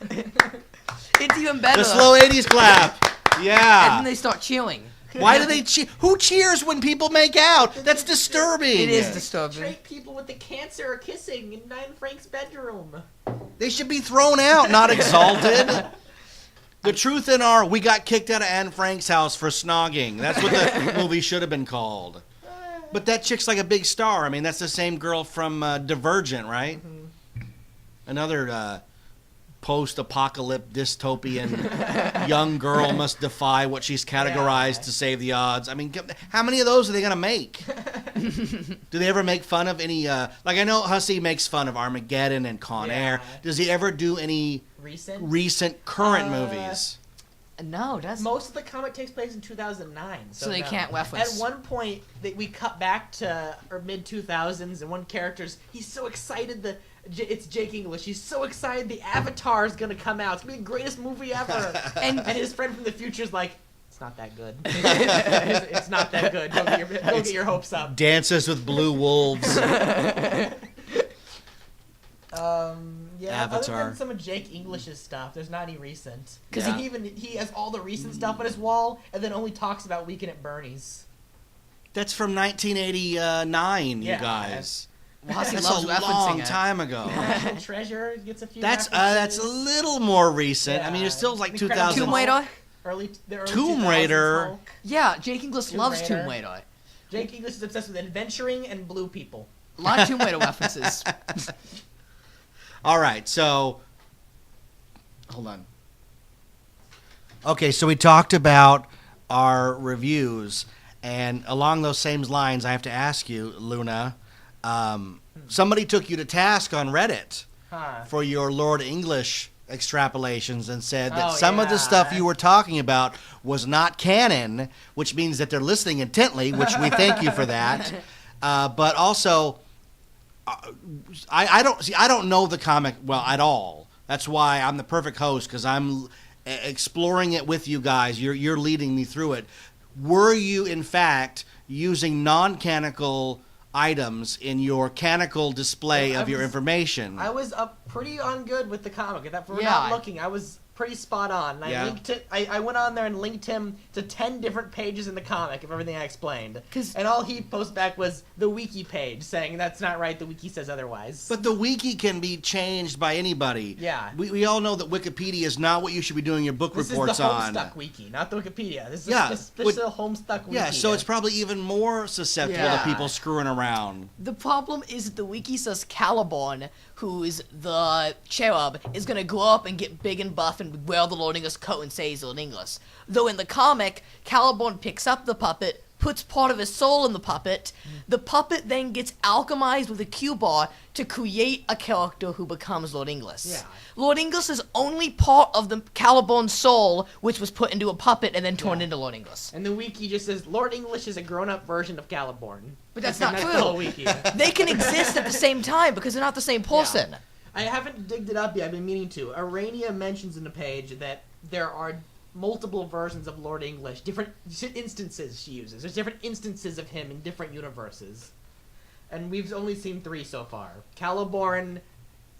It's even better. The slow 80s clap. Yeah. And then they start cheering. Why do they cheer? Who cheers when people make out? That's disturbing. It is disturbing. Straight people with the cancer are kissing in Anne Frank's bedroom. They should be thrown out, not exalted. The truth in our, we got kicked out of Anne Frank's house for snogging. That's what the movie should have been called. But that chick's like a big star. I mean, that's the same girl from Divergent, right? Mm-hmm. Another post-apocalyptic dystopian young girl must defy what she's categorized to save the odds. I mean, how many of those are they going to make? Do they ever make fun of any, like I know Hussey makes fun of Armageddon and Con Air. Does he ever do any recent current movies? No, that's... Most of the comic takes place in 2009. So they can't reference... At one point, we cut back to mid-2000s, and one character's... He's so excited it's Jake English. He's so excited the Avatar is going to come out. It's going to be the greatest movie ever. and his friend from the future's like, it's not that good. It's not that good. Don't get your hopes up. Dances with Blue Wolves. Avatar. Other than some of Jake English's stuff, there's not any recent. Because he has all the recent stuff on his wall, and then only talks about Weekend at Bernie's. That's from 1989, you guys. That's a long time ago. National Treasure gets a few. That's a little more recent. Yeah. I mean, it's still like 2000. Tomb Raider. The early Tomb Raider. Hulk. Yeah, Jake English loves Tomb Raider. Jake English is obsessed with adventuring and blue people. A lot of Tomb Raider references. All right, so hold on. Okay, so we talked about our reviews, and along those same lines, I have to ask you, Luna. Somebody took you to task on Reddit for your Lord English extrapolations and said that some of the stuff you were talking about was not canon, which means that they're listening intently, which we thank you for that. But also, I don't know the comic well at all. That's why I'm the perfect host, because I'm exploring it with you guys. You're leading me through it. Were you, in fact, using non-canonical items in your canonical display of your information? I was up pretty on good with the comic. If we're not looking, I was pretty spot on. And I linked it. I went on there and linked him to 10 different pages in the comic of everything I explained. And all he posted back was the wiki page saying that's not right. The wiki says otherwise. But the wiki can be changed by anybody. Yeah. We all know that Wikipedia is not what you should be doing your book reports on. This is the Homestuck wiki, not the Wikipedia. This is the Homestuck wiki. Yeah, so it's probably even more susceptible to people screwing around. The problem is that the wiki says Caliborn, who's the cherub, is going to grow up and get big and buff and wear the Lord English coat and say he's Lord English. Though in the comic, Caliborn picks up the puppet, puts part of his soul in the puppet. The puppet then gets alchemized with a Q-bar to create a character who becomes Lord English. Yeah. Lord English is only part of the Caliborn soul, which was put into a puppet and then turned into Lord English. And the wiki just says, Lord English is a grown-up version of Caliborn. But that's not true. The whole wiki. They can exist at the same time because they're not the same person. Yeah. I haven't digged it up yet. I've been meaning to. Arania mentions in the page that there are multiple versions of Lord English, different instances she uses. There's different instances of him in different universes. And we've only seen 3 so far. Caliborn,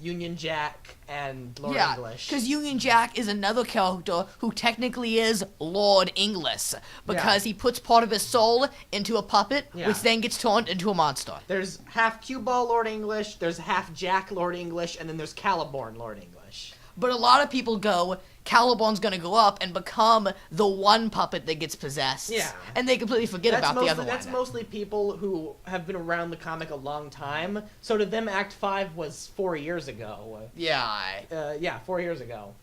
Union Jack, and Lord English. Because Union Jack is another character who technically is Lord English, because he puts part of his soul into a puppet, which then gets turned into a monster. There's half Q-Ball Lord English, there's half Jack Lord English, and then there's Caliborn Lord English. But a lot of people go, Caliborn's gonna go up and become the one puppet that gets possessed. Yeah. And they completely forget about the other one. That's mostly people who have been around the comic a long time. So to them, Act 5 was 4 years ago. Yeah. 4 years ago.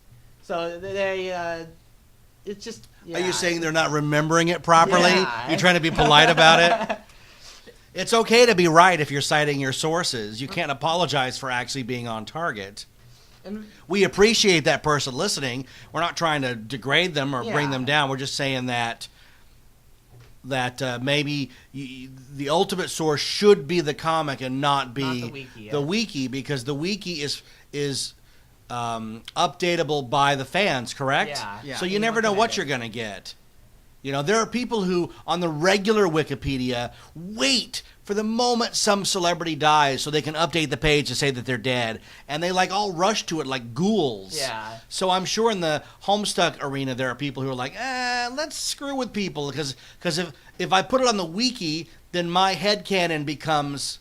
So they it's just. Are you saying they're not remembering it properly? Yeah. You're trying to be polite about it? It's okay to be right if you're citing your sources. You can't apologize for actually being on target. And We appreciate that person listening. We're not trying to degrade them or bring Yeah. them down. We're just saying that maybe the ultimate source should be the comic and not be Not the wiki, yeah. the wiki, because the wiki is updatable by the fans, correct? Yeah. So you Anyone never know can what edit. you're going to get. You know, there are people who, on the regular Wikipedia, wait for the moment some celebrity dies so they can update the page to say that they're dead. And they, all rush to it like ghouls. Yeah. So I'm sure in the Homestuck arena there are people who are like, let's screw with people. Because if I put it on the wiki, then my headcanon becomes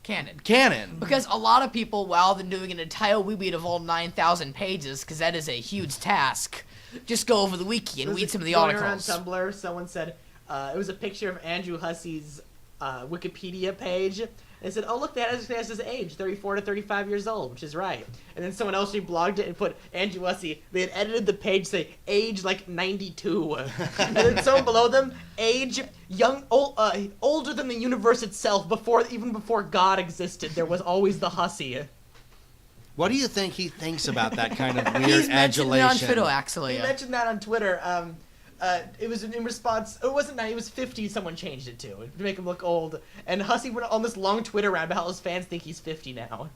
canon. Because a lot of people, rather than doing an entire reread of all 9,000 pages, because that is a huge task, just go over the wiki and read some of the going articles. Around Tumblr, someone said it was a picture of Andrew Hussey's Wikipedia page. And it said, "Oh look, that has his age, 34 to 35 years old," which is right. And then someone else reblogged it and put Andrew Hussey. They had edited the page to say age 92, and then someone below them age older than the universe itself. Even before God existed, there was always the Hussey. What do you think he thinks about that kind of weird He's mentioned it on adulation? Twitter, actually. He mentioned that on Twitter. It was in response. It wasn't 90. It was 50. Someone changed it to make him look old. And Hussey went on this long Twitter rant about how his fans think he's 50 now.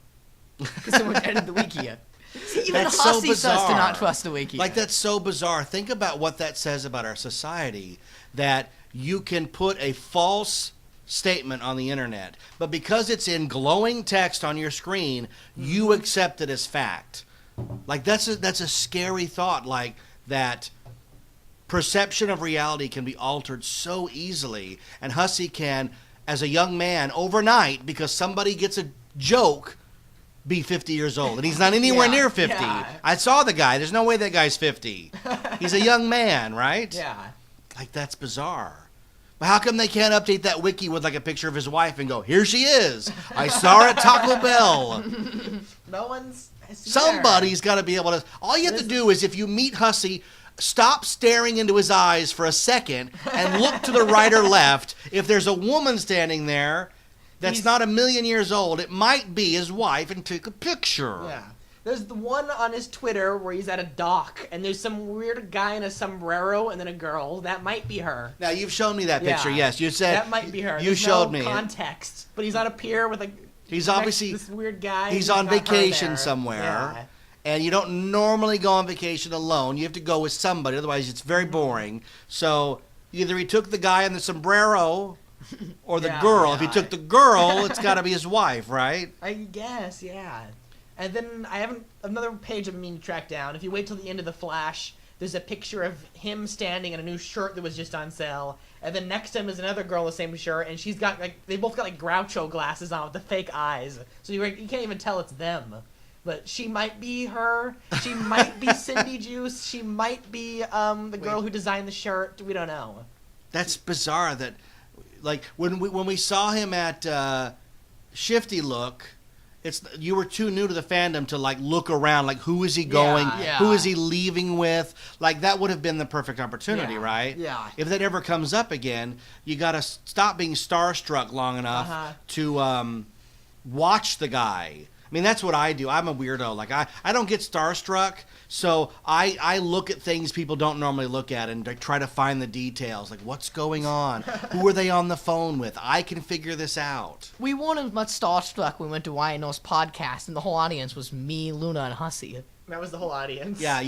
Because someone edited the wiki. See, even That's so Hussey says to bizarre. not trust the wiki. That's so bizarre. Think about what that says about our society, that you can put a false statement on the internet, but because it's in glowing text on your screen, you accept it as fact. That's a scary thought, that perception of reality can be altered so easily, and Hussey can, as a young man, overnight, because somebody gets a joke, be 50 years old, and he's not anywhere near 50. Yeah. I saw the guy. There's no way that guy's 50. He's a young man, right? Yeah. That's bizarre. But how come they can't update that wiki with a picture of his wife and go, here she is. I saw her at Taco Bell. No one's. seen Somebody's got to be able to. All you have to do is, if you meet Hussey, stop staring into his eyes for a second and look to the right or left. If there's a woman standing there that's not a million years old, it might be his wife, and take a picture. Yeah. There's the one on his Twitter where he's at a dock, and there's some weird guy in a sombrero and then a girl. That might be her. Now, you've shown me that picture, Yeah. yes. You said That might be her. You There's showed no me. context, but he's on a pier with a. He's obviously this weird guy. He's and on got her vacation there. somewhere. Yeah. And you don't normally go on vacation alone. You have to go with somebody, otherwise it's very boring. So either he took the guy in the sombrero or the Yeah, girl. If yeah. he took the girl, it's got to be his wife, right? I guess, yeah. And then I have another page of me to track down. If you wait till the end of the Flash, there's a picture of him standing in a new shirt that was just on sale. And then next to him is another girl in the same shirt, and she's got they both got Groucho glasses on with the fake eyes. So you can't even tell it's them. But she might be her. She might be Cindy Juice. She might be the girl who designed the shirt. We don't know. That's bizarre that, when we saw him at Shifty Look, you were too new to the fandom to look around, who is he going, Yeah. who is he leaving with, that would have been the perfect opportunity, Yeah. right? Yeah. If that ever comes up again, you got to stop being starstruck long enough to watch the guy. I mean, that's what I do. I'm a weirdo. I don't get starstruck, so I look at things people don't normally look at and try to find the details. What's going on? Who are they on the phone with? I can figure this out. We weren't as much starstruck when we went to YNO's podcast, and the whole audience was me, Luna, and Hussey. That was the whole audience. Yeah,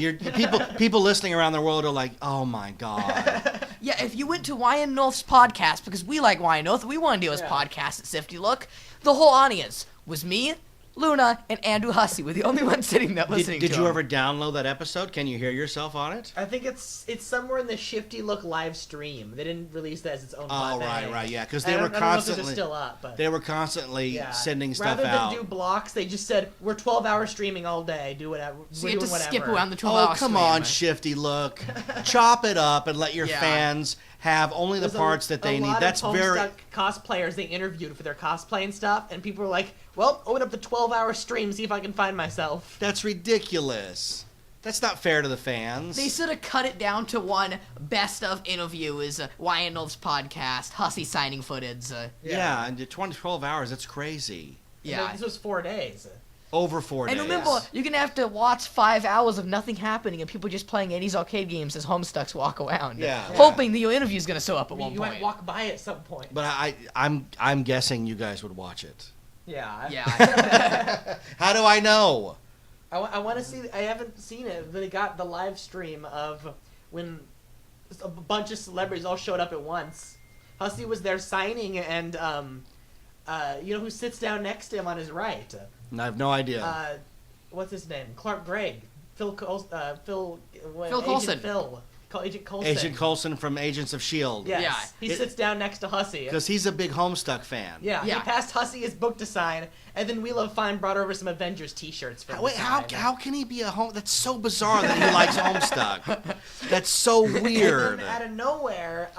people listening around the world are like, oh my God. Yeah, if you went to YNO's podcast, because we like YNO, we want to do his podcast at Shifty Look, the whole audience was me, Luna, and Andrew Hussey were the only ones sitting there listening Did to you him. ever download that episode? Can you hear yourself on it? I think it's somewhere in the Shifty Look live stream. They didn't release that as its own. Oh, thing. right, yeah, because I they were don't know if they're constantly still up, but sending stuff Rather out. than do blocks, they just said we're 12-hour streaming all day. Do whatever. So we're you have to doing skip whatever. around the 12 hours. Oh, come on, Shifty Look. Chop it up and let your Yeah. fans have only the There's parts that they a need. lot That's of very... Homestuck cosplayers they interviewed for their cosplay and stuff, and people were like, well, open up the 12-hour stream, see if I can find myself. That's ridiculous. That's not fair to the fans. They sort of cut it down to one best of interviews, Ryan North's podcast, Hussey signing footage. Yeah, and 12 hours, that's crazy. Yeah. This was 4 days. Over 4 days. And remember, you're going to have to watch 5 hours of nothing happening and people just playing 80s arcade games as Homestucks walk around. Yeah. Hoping that your interview's going to show up at one You point. might walk by at some point. But I'm guessing you guys would watch it. Yeah. Yeah. How do I know? I want to see. I haven't seen it. They got the live stream of when a bunch of celebrities all showed up at once. Hussey was there signing, and you know who sits down next to him on his right? I have no idea. What's his name? Clark Gregg. Phil Coulson. Agent Coulson. Agent Coulson from Agents of S.H.I.E.L.D. Yes. Yeah. He sits down next to Hussey. Because he's a big Homestuck fan. Yeah. Yeah. He passed Hussey his book to sign, and then Wheel of Fine brought over some Avengers T-shirts for him Wait, to how sign. can he be a home? That's so bizarre that he likes Homestuck. That's so weird. And then out of nowhere,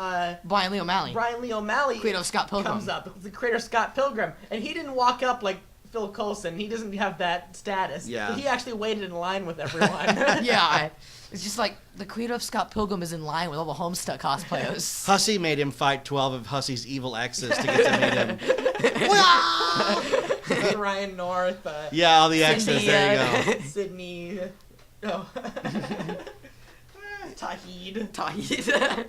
Brian Lee O'Malley. Brian Lee O'Malley Creator of Scott Pilgrim. comes up. The creator of Scott Pilgrim, and he didn't walk up like Phil Coulson. He doesn't have that status. Yeah. But he actually waited in line with everyone. Yeah. It's just like the creator of Scott Pilgrim is in line with all the Homestuck cosplayers. Hussey made him fight 12 of Hussey's evil exes to get to meet him. Ryan North. Yeah, all the exes. Cindy, There you go. Sydney. Oh. Tahid. Tahid.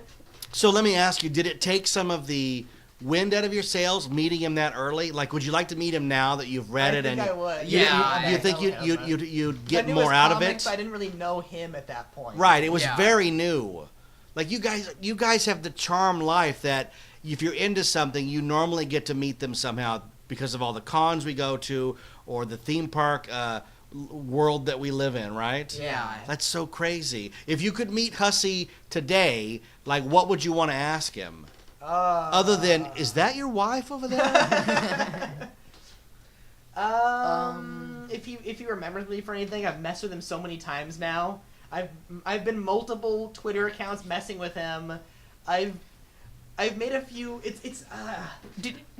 So let me ask you, did it take some of the wind out of your sails meeting him that early? Like, would you like to meet him now that you've read I it? think And I would. Yeah, you think I know him. you'd I get knew more his out of comics, it? I didn't really know him at that point. Right, it was Yeah. very new. Like you guys have the charm life that if you're into something, you normally get to meet them somehow because of all the cons we go to or the theme park world that we live in, right? Yeah. That's so crazy. If you could meet Hussey today, like what would you want to ask him? Other than, is that your wife over there? If he remembers me for anything, I've messed with him so many times now. I've been multiple Twitter accounts messing with him. I've made a few.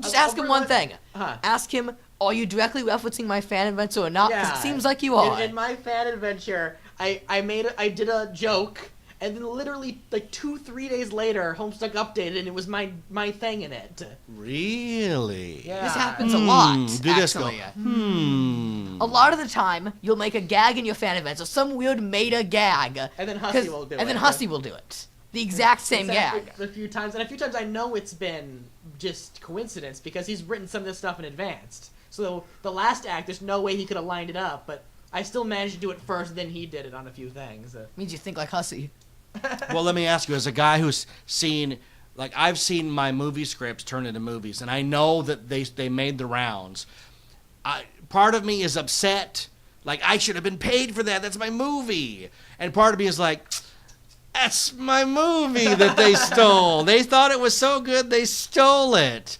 Just ask him one thing. Huh. Ask him, are you directly referencing my fan adventure or not? Because Yeah. it seems like you are. In my fan adventure, I did a joke, and then literally like 2-3 days later, Homestuck updated, and it was my thing in it. Really? Yeah. This happens a lot, Do this go. actually. Hmm. A lot of the time, you'll make a gag in your fan events, or some weird meta gag. And then Hussey will do it. And then Hussey will do it. The exact same gag. A few times, and a few times I know it's been just coincidence because he's written some of this stuff in advance. So the last act, there's no way he could have lined it up, but I still managed to do it first, then he did it on a few things. Means you think like Hussey. Well, let me ask you, as a guy who's seen, like, I've seen my movie scripts turn into movies, and I know that they made the rounds. Part of me is upset, like, I should have been paid for that. That's my movie. And part of me is like, that's my movie that they stole. They thought it was so good, they stole it.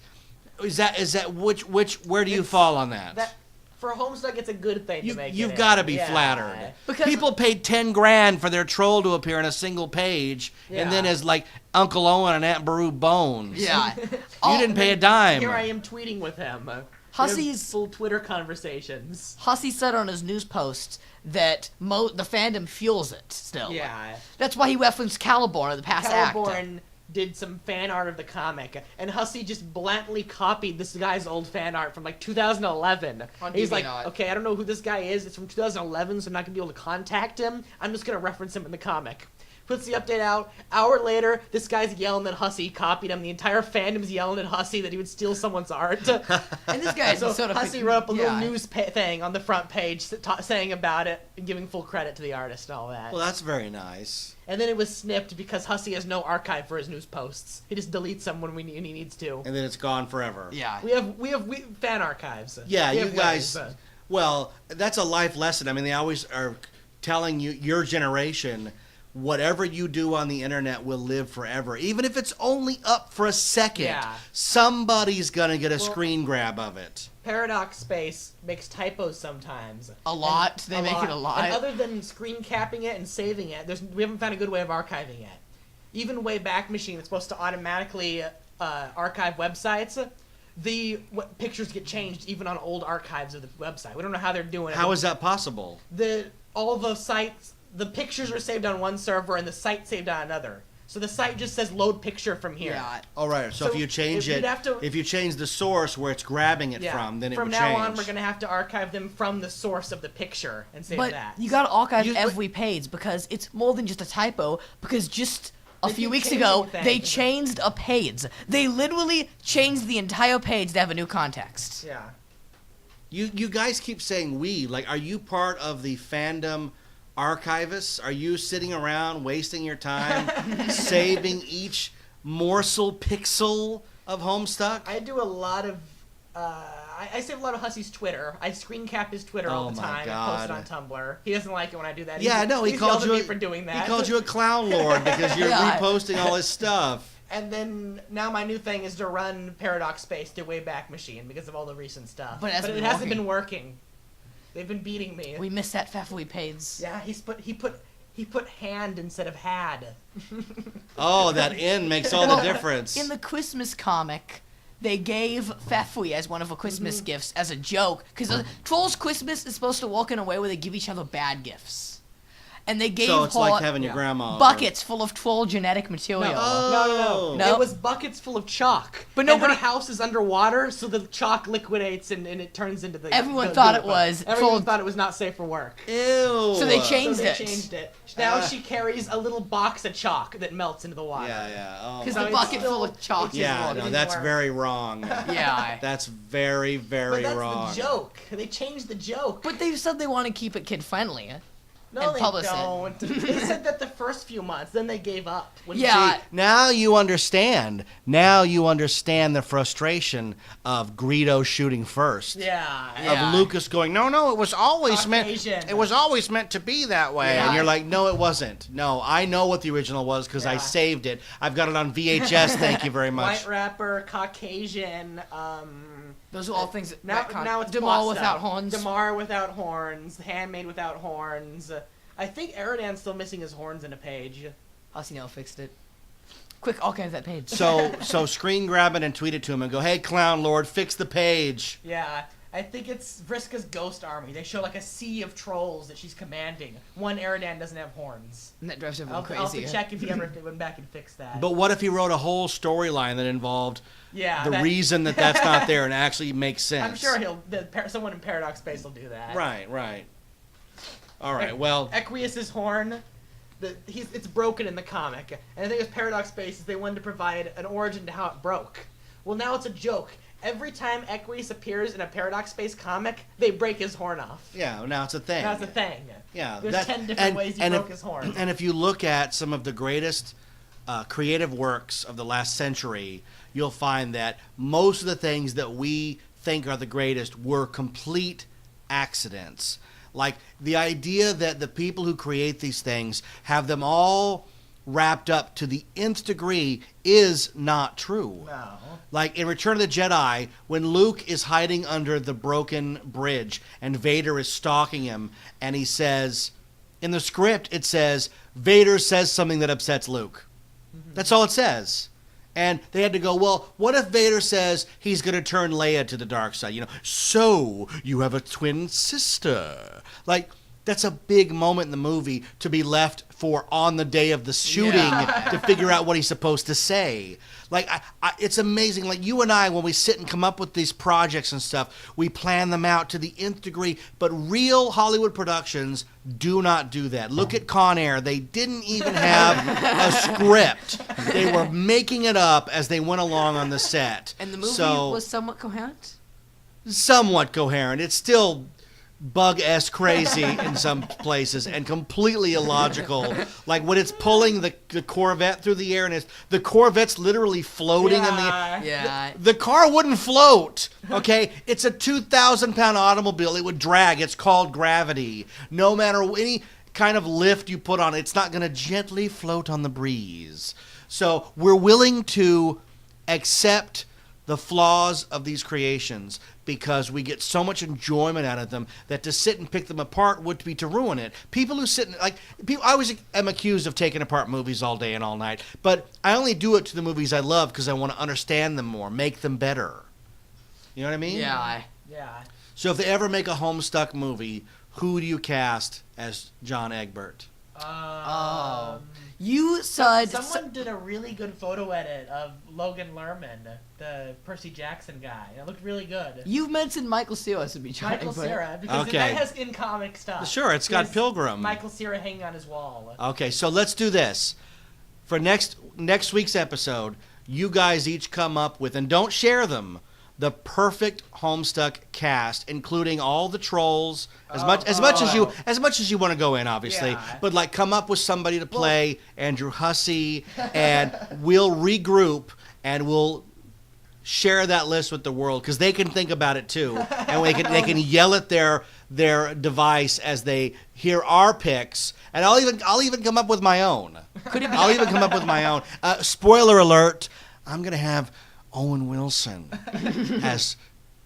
Is that where do you fall on that? For Homestuck, it's a good thing to make it You've in. got to be Yeah. flattered. Because- People paid $10,000 for their troll to appear in a single page, and then Yeah. as like Uncle Owen and Aunt Beru Bones. Yeah. You didn't pay a dime. Here I am tweeting with him. Hussey's- We have full Twitter conversations. Hussey said on his news post that the fandom fuels it still. Yeah. That's why he referenced Caliborn in the past act. Caliborn did some fan art of the comic, and Hussey just blatantly copied this guy's old fan art from like 2011. On He's like, DeviantArt. okay, I don't know who this guy is. It's from 2011, so I'm not gonna be able to contact him. I'm just gonna reference him in the comic. Puts the update out. Hour later, this guy's yelling at Hussey, copied him. The entire fandom's yelling at Hussey that he would steal someone's art. And this guy's So sort of Hussey wrote up a little yeah. news thing on the front page saying about it and giving full credit to the artist and all that. Well, that's very nice. And then it was snipped because Hussey has no archive for his news posts. He just deletes them when he needs to. And then it's gone forever. Yeah. We have fan archives. Yeah, We you have guys. ways. Well, that's a life lesson. I mean, they always are telling you, your generation, whatever you do on the internet will live forever. Even if it's only up for a second, Yeah. somebody's going to get a screen grab of it. Paradox Space makes typos sometimes. A lot. They make it a lot. And other than screen capping it and saving it, we haven't found a good way of archiving it. Even Wayback Machine that's supposed to automatically archive websites, pictures get changed even on old archives of the website. We don't know how they're doing it. How is that possible? All the sites the pictures are saved on one server and the site saved on another. So the site just says load picture from here. Yeah. All right. So if you change if you change the source where it's grabbing it from, then it would change. From now on, we're gonna have to archive them from the source of the picture and save that. But you gotta archive every page because it's more than just a typo. Because just a few weeks ago, they changed a page. They literally changed the entire page to have a new context. Yeah. You guys keep saying we. Like, are you part of the fandom archivists? Are you sitting around wasting your time saving each morsel pixel of Homestuck? I do a lot of I save a lot of Hussey's Twitter. I screen cap his Twitter all the time and post it on Tumblr. He doesn't like it when I do that. Yeah, he called you for doing that. He called you a clown lord because you're reposting all his stuff. And then now my new thing is to run Paradox Space to Wayback Machine because of all the recent stuff. But it hasn't been working. They've been beating me. We missed that Fafui page. Yeah, he put hand instead of had. Oh, that N makes all the difference. In the Christmas comic, they gave Fafui as one of the Christmas gifts as a joke, because Trolls Christmas is supposed to walk in a way where they give each other bad gifts. And they gave it's like having your grandma buckets full of troll genetic material. No. It was buckets full of chalk. But nobody. Her house is underwater, so the chalk liquidates and it turns into the. Everyone thought it was. Everyone thought it was not safe for work. Ew. So they changed it. Now she carries a little box of chalk that melts into the water. Yeah. Because the bucket full of chalk. That's very wrong. Yeah. That's very, very wrong. That's the joke. They changed the joke. But they said they want to keep it kid friendly. No, they don't. They said that the first few months, then they gave up. See, now you understand. Now you understand the frustration of Greedo shooting first. Yeah. Of Lucas going, no, it was always meant. It was always meant to be that way. Yeah. And you're like, no, it wasn't. No, I know what the original was because I saved it. I've got it on VHS. Thank you very much. White rapper, Caucasian. Those are all things. Now it's Damar without horns. Damar without horns. Handmaid without horns. I think Eridan's still missing his horns in a page. Hussie now fixed it. Quick, archive that page. So screen grab it and tweet it to him and go, hey, Clown Lord, fix the page. Yeah, I think it's Vriska's ghost army. They show like a sea of trolls that she's commanding. One Eridan doesn't have horns. And that drives everyone crazy. I'll have to check if he ever went back and fixed that. But what if he wrote a whole storyline that involved the reason that's not there and actually makes sense? I'm sure someone in Paradox Space will do that. Right. All right, well... Equius's horn, it's broken in the comic. And I think it's Paradox Space they wanted to provide an origin to how it broke. Well, now it's a joke. Every time Equius appears in a Paradox Space comic, they break his horn off. Yeah, now it's a thing. Now it's a thing. Yeah. There's 10 different ways he broke his horn. And if you look at some of the greatest creative works of the last century, you'll find that most of the things that we think are the greatest were complete accidents. Like, the idea that the people who create these things have them all wrapped up to the nth degree is not true. No. Like, in Return of the Jedi, when Luke is hiding under the broken bridge and Vader is stalking him, and he says, in the script, it says, Vader says something that upsets Luke. Mm-hmm. That's all it says. And they had to go, well, what if Vader says he's going to turn Leia to the dark side? So you have a twin sister. Like, that's a big moment in the movie to be left for on the day of the shooting to figure out what he's supposed to say. Like, it's amazing. Like, you and I, when we sit and come up with these projects and stuff, we plan them out to the nth degree. But real Hollywood productions do not do that. Look at Con Air. They didn't even have a script. They were making it up as they went along on the set. And the movie was somewhat coherent? Somewhat coherent. It's still bug-esque crazy in some places and completely illogical. Like when it's pulling the Corvette through the air and the Corvette's literally floating in the air. Yeah. The car wouldn't float, okay? It's a 2,000-pound automobile. It would drag. It's called gravity. No matter any kind of lift you put on it, it's not going to gently float on the breeze. So we're willing to accept the flaws of these creations because we get so much enjoyment out of them that to sit and pick them apart would be to ruin it. People who sit I always am accused of taking apart movies all day and all night, but I only do it to the movies I love because I want to understand them more, make them better. You know what I mean? Yeah. So if they ever make a Homestuck movie, who do you cast as John Egbert? You said Someone did a really good photo edit of Logan Lerman, the Percy Jackson guy. It looked really good. You've mentioned Michael Cera to be trying Michael to put. Cera, because Okay. that has in-comic stuff. Sure, it's got There's Pilgrim. Michael Cera hanging on his wall. Okay, so let's do this. For next week's episode, you guys each come up with, and don't share them, the perfect Homestuck cast, including all the trolls, as much as you want to go in, obviously. Yeah. But like, come up with somebody to play Andrew Hussey, and we'll regroup and we'll share that list with the world because they can think about it too, and they can yell at their device as they hear our picks, and I'll even come up with my own. I'll even come up with my own. Spoiler alert: I'm gonna have Owen Wilson as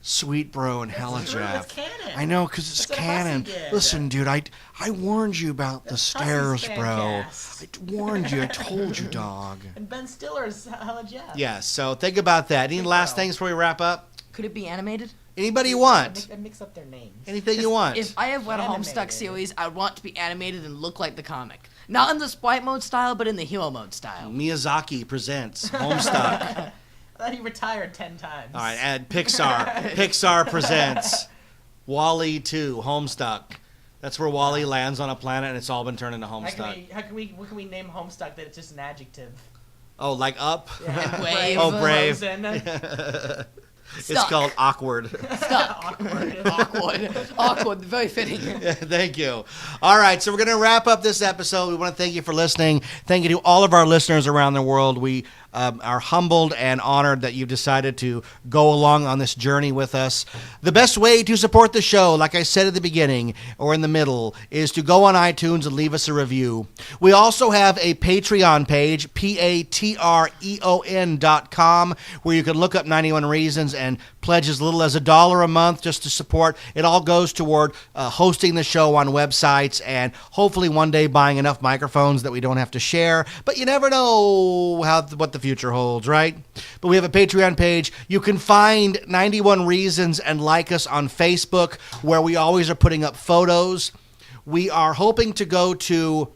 Sweet Bro and Hella That's Jeff. canon. I know, because it's That's what canon. Hussie did. Listen, dude, I warned you about the stairs, Hussie's bro. fan-cast. I warned you. I told you, dog. And Ben Stiller's Hella Jeff. Yeah, so think about that. Any last things before we wrap up? Could it be animated? Anybody you want? I mix up their names. Anything you want? If I have one Animated. Homestuck series, I would want it to be animated and look like the comic. Not in the sprite mode style, but in the hero mode style. Miyazaki presents Homestuck. I thought he retired 10 times. All right, and Pixar presents WALL-E 2 Homestuck. That's where WALL-E lands on a planet and it's all been turned into Homestuck. What can we name Homestuck that it's just an adjective? Oh, like up? Yeah. Brave. Oh, brave. Frozen. It's Stuck. called awkward. Stuck. Awkward. Very fitting. Thank you. All right, so we're going to wrap up this episode. We want to thank you for listening. Thank you to all of our listeners around the world. We are humbled and honored that you've decided to go along on this journey with us. The best way to support the show, like I said at the beginning or in the middle, is to go on iTunes and leave us a review. We also have a Patreon page, patreon.com, where you can look up 91 Reasons and pledge as little as $1 a month just to support. It all goes toward hosting the show on websites and hopefully one day buying enough microphones that we don't have to share. But you never know what the future holds, right? But we have a Patreon page. You can find 91 Reasons and like us on Facebook, where we always are putting up photos. We are hoping to go to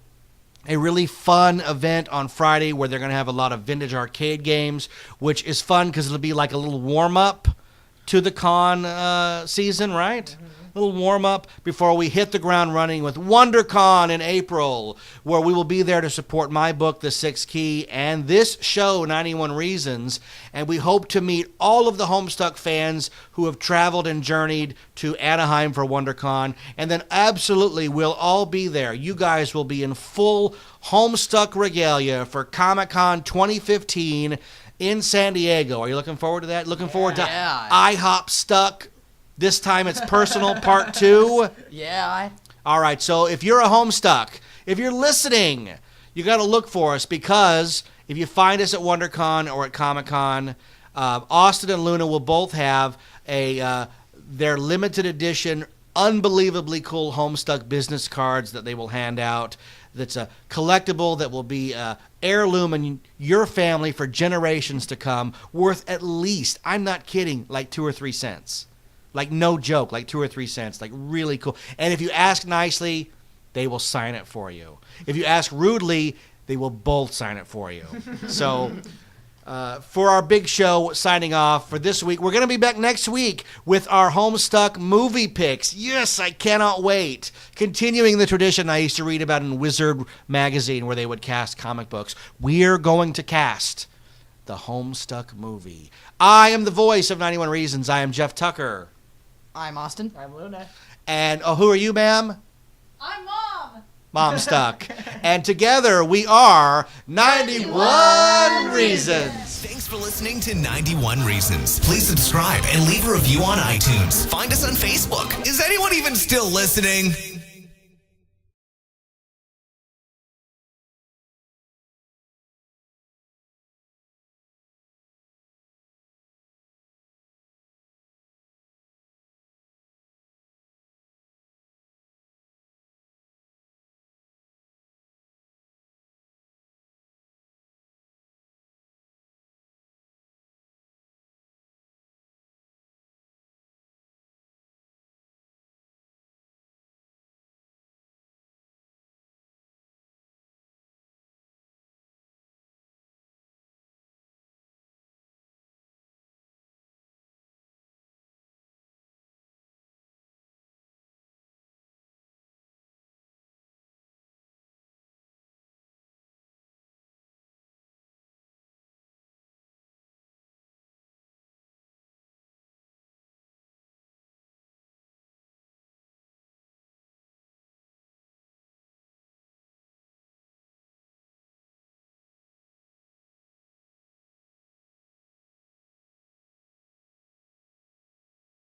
a really fun event on Friday where they're going to have a lot of vintage arcade games, which is fun because it'll be like a little warm-up to the con season, right? Mm-hmm. A little warm-up before we hit the ground running with WonderCon in April, where we will be there to support my book, The Sixth Key, and this show, 91 Reasons, and we hope to meet all of the Homestuck fans who have traveled and journeyed to Anaheim for WonderCon, and then absolutely we'll all be there. You guys will be in full Homestuck regalia for Comic-Con 2015 in San Diego. Are you looking forward to that? Looking forward to IHOP Stuck? This time it's personal part 2. Yeah. All right, so if you're a Homestuck, if you're listening, you got to look for us, because if you find us at WonderCon or at Comic-Con, Austin and Luna will both have their limited edition, unbelievably cool Homestuck business cards that they will hand out. That's a collectible that will be heirloom in your family for generations to come, worth at least, I'm not kidding, like 2 or 3 cents. Like, no joke, like 2 or 3 cents, like really cool. And if you ask nicely, they will sign it for you. If you ask rudely, they will both sign it for you. So for our big show, signing off for this week, we're going to be back next week with our Homestuck movie picks. Yes, I cannot wait. Continuing the tradition I used to read about in Wizard magazine, where they would cast comic books. We're going to cast the Homestuck movie. I am the voice of 91 Reasons. I am Jeff Tucker. I'm Austin. I'm Luna. And who are you, ma'am? I'm Mom. Mom Stuck. And together we are 91 Reasons. Thanks for listening to 91 Reasons. Please subscribe and leave a review on iTunes. Find us on Facebook. Is anyone even still listening?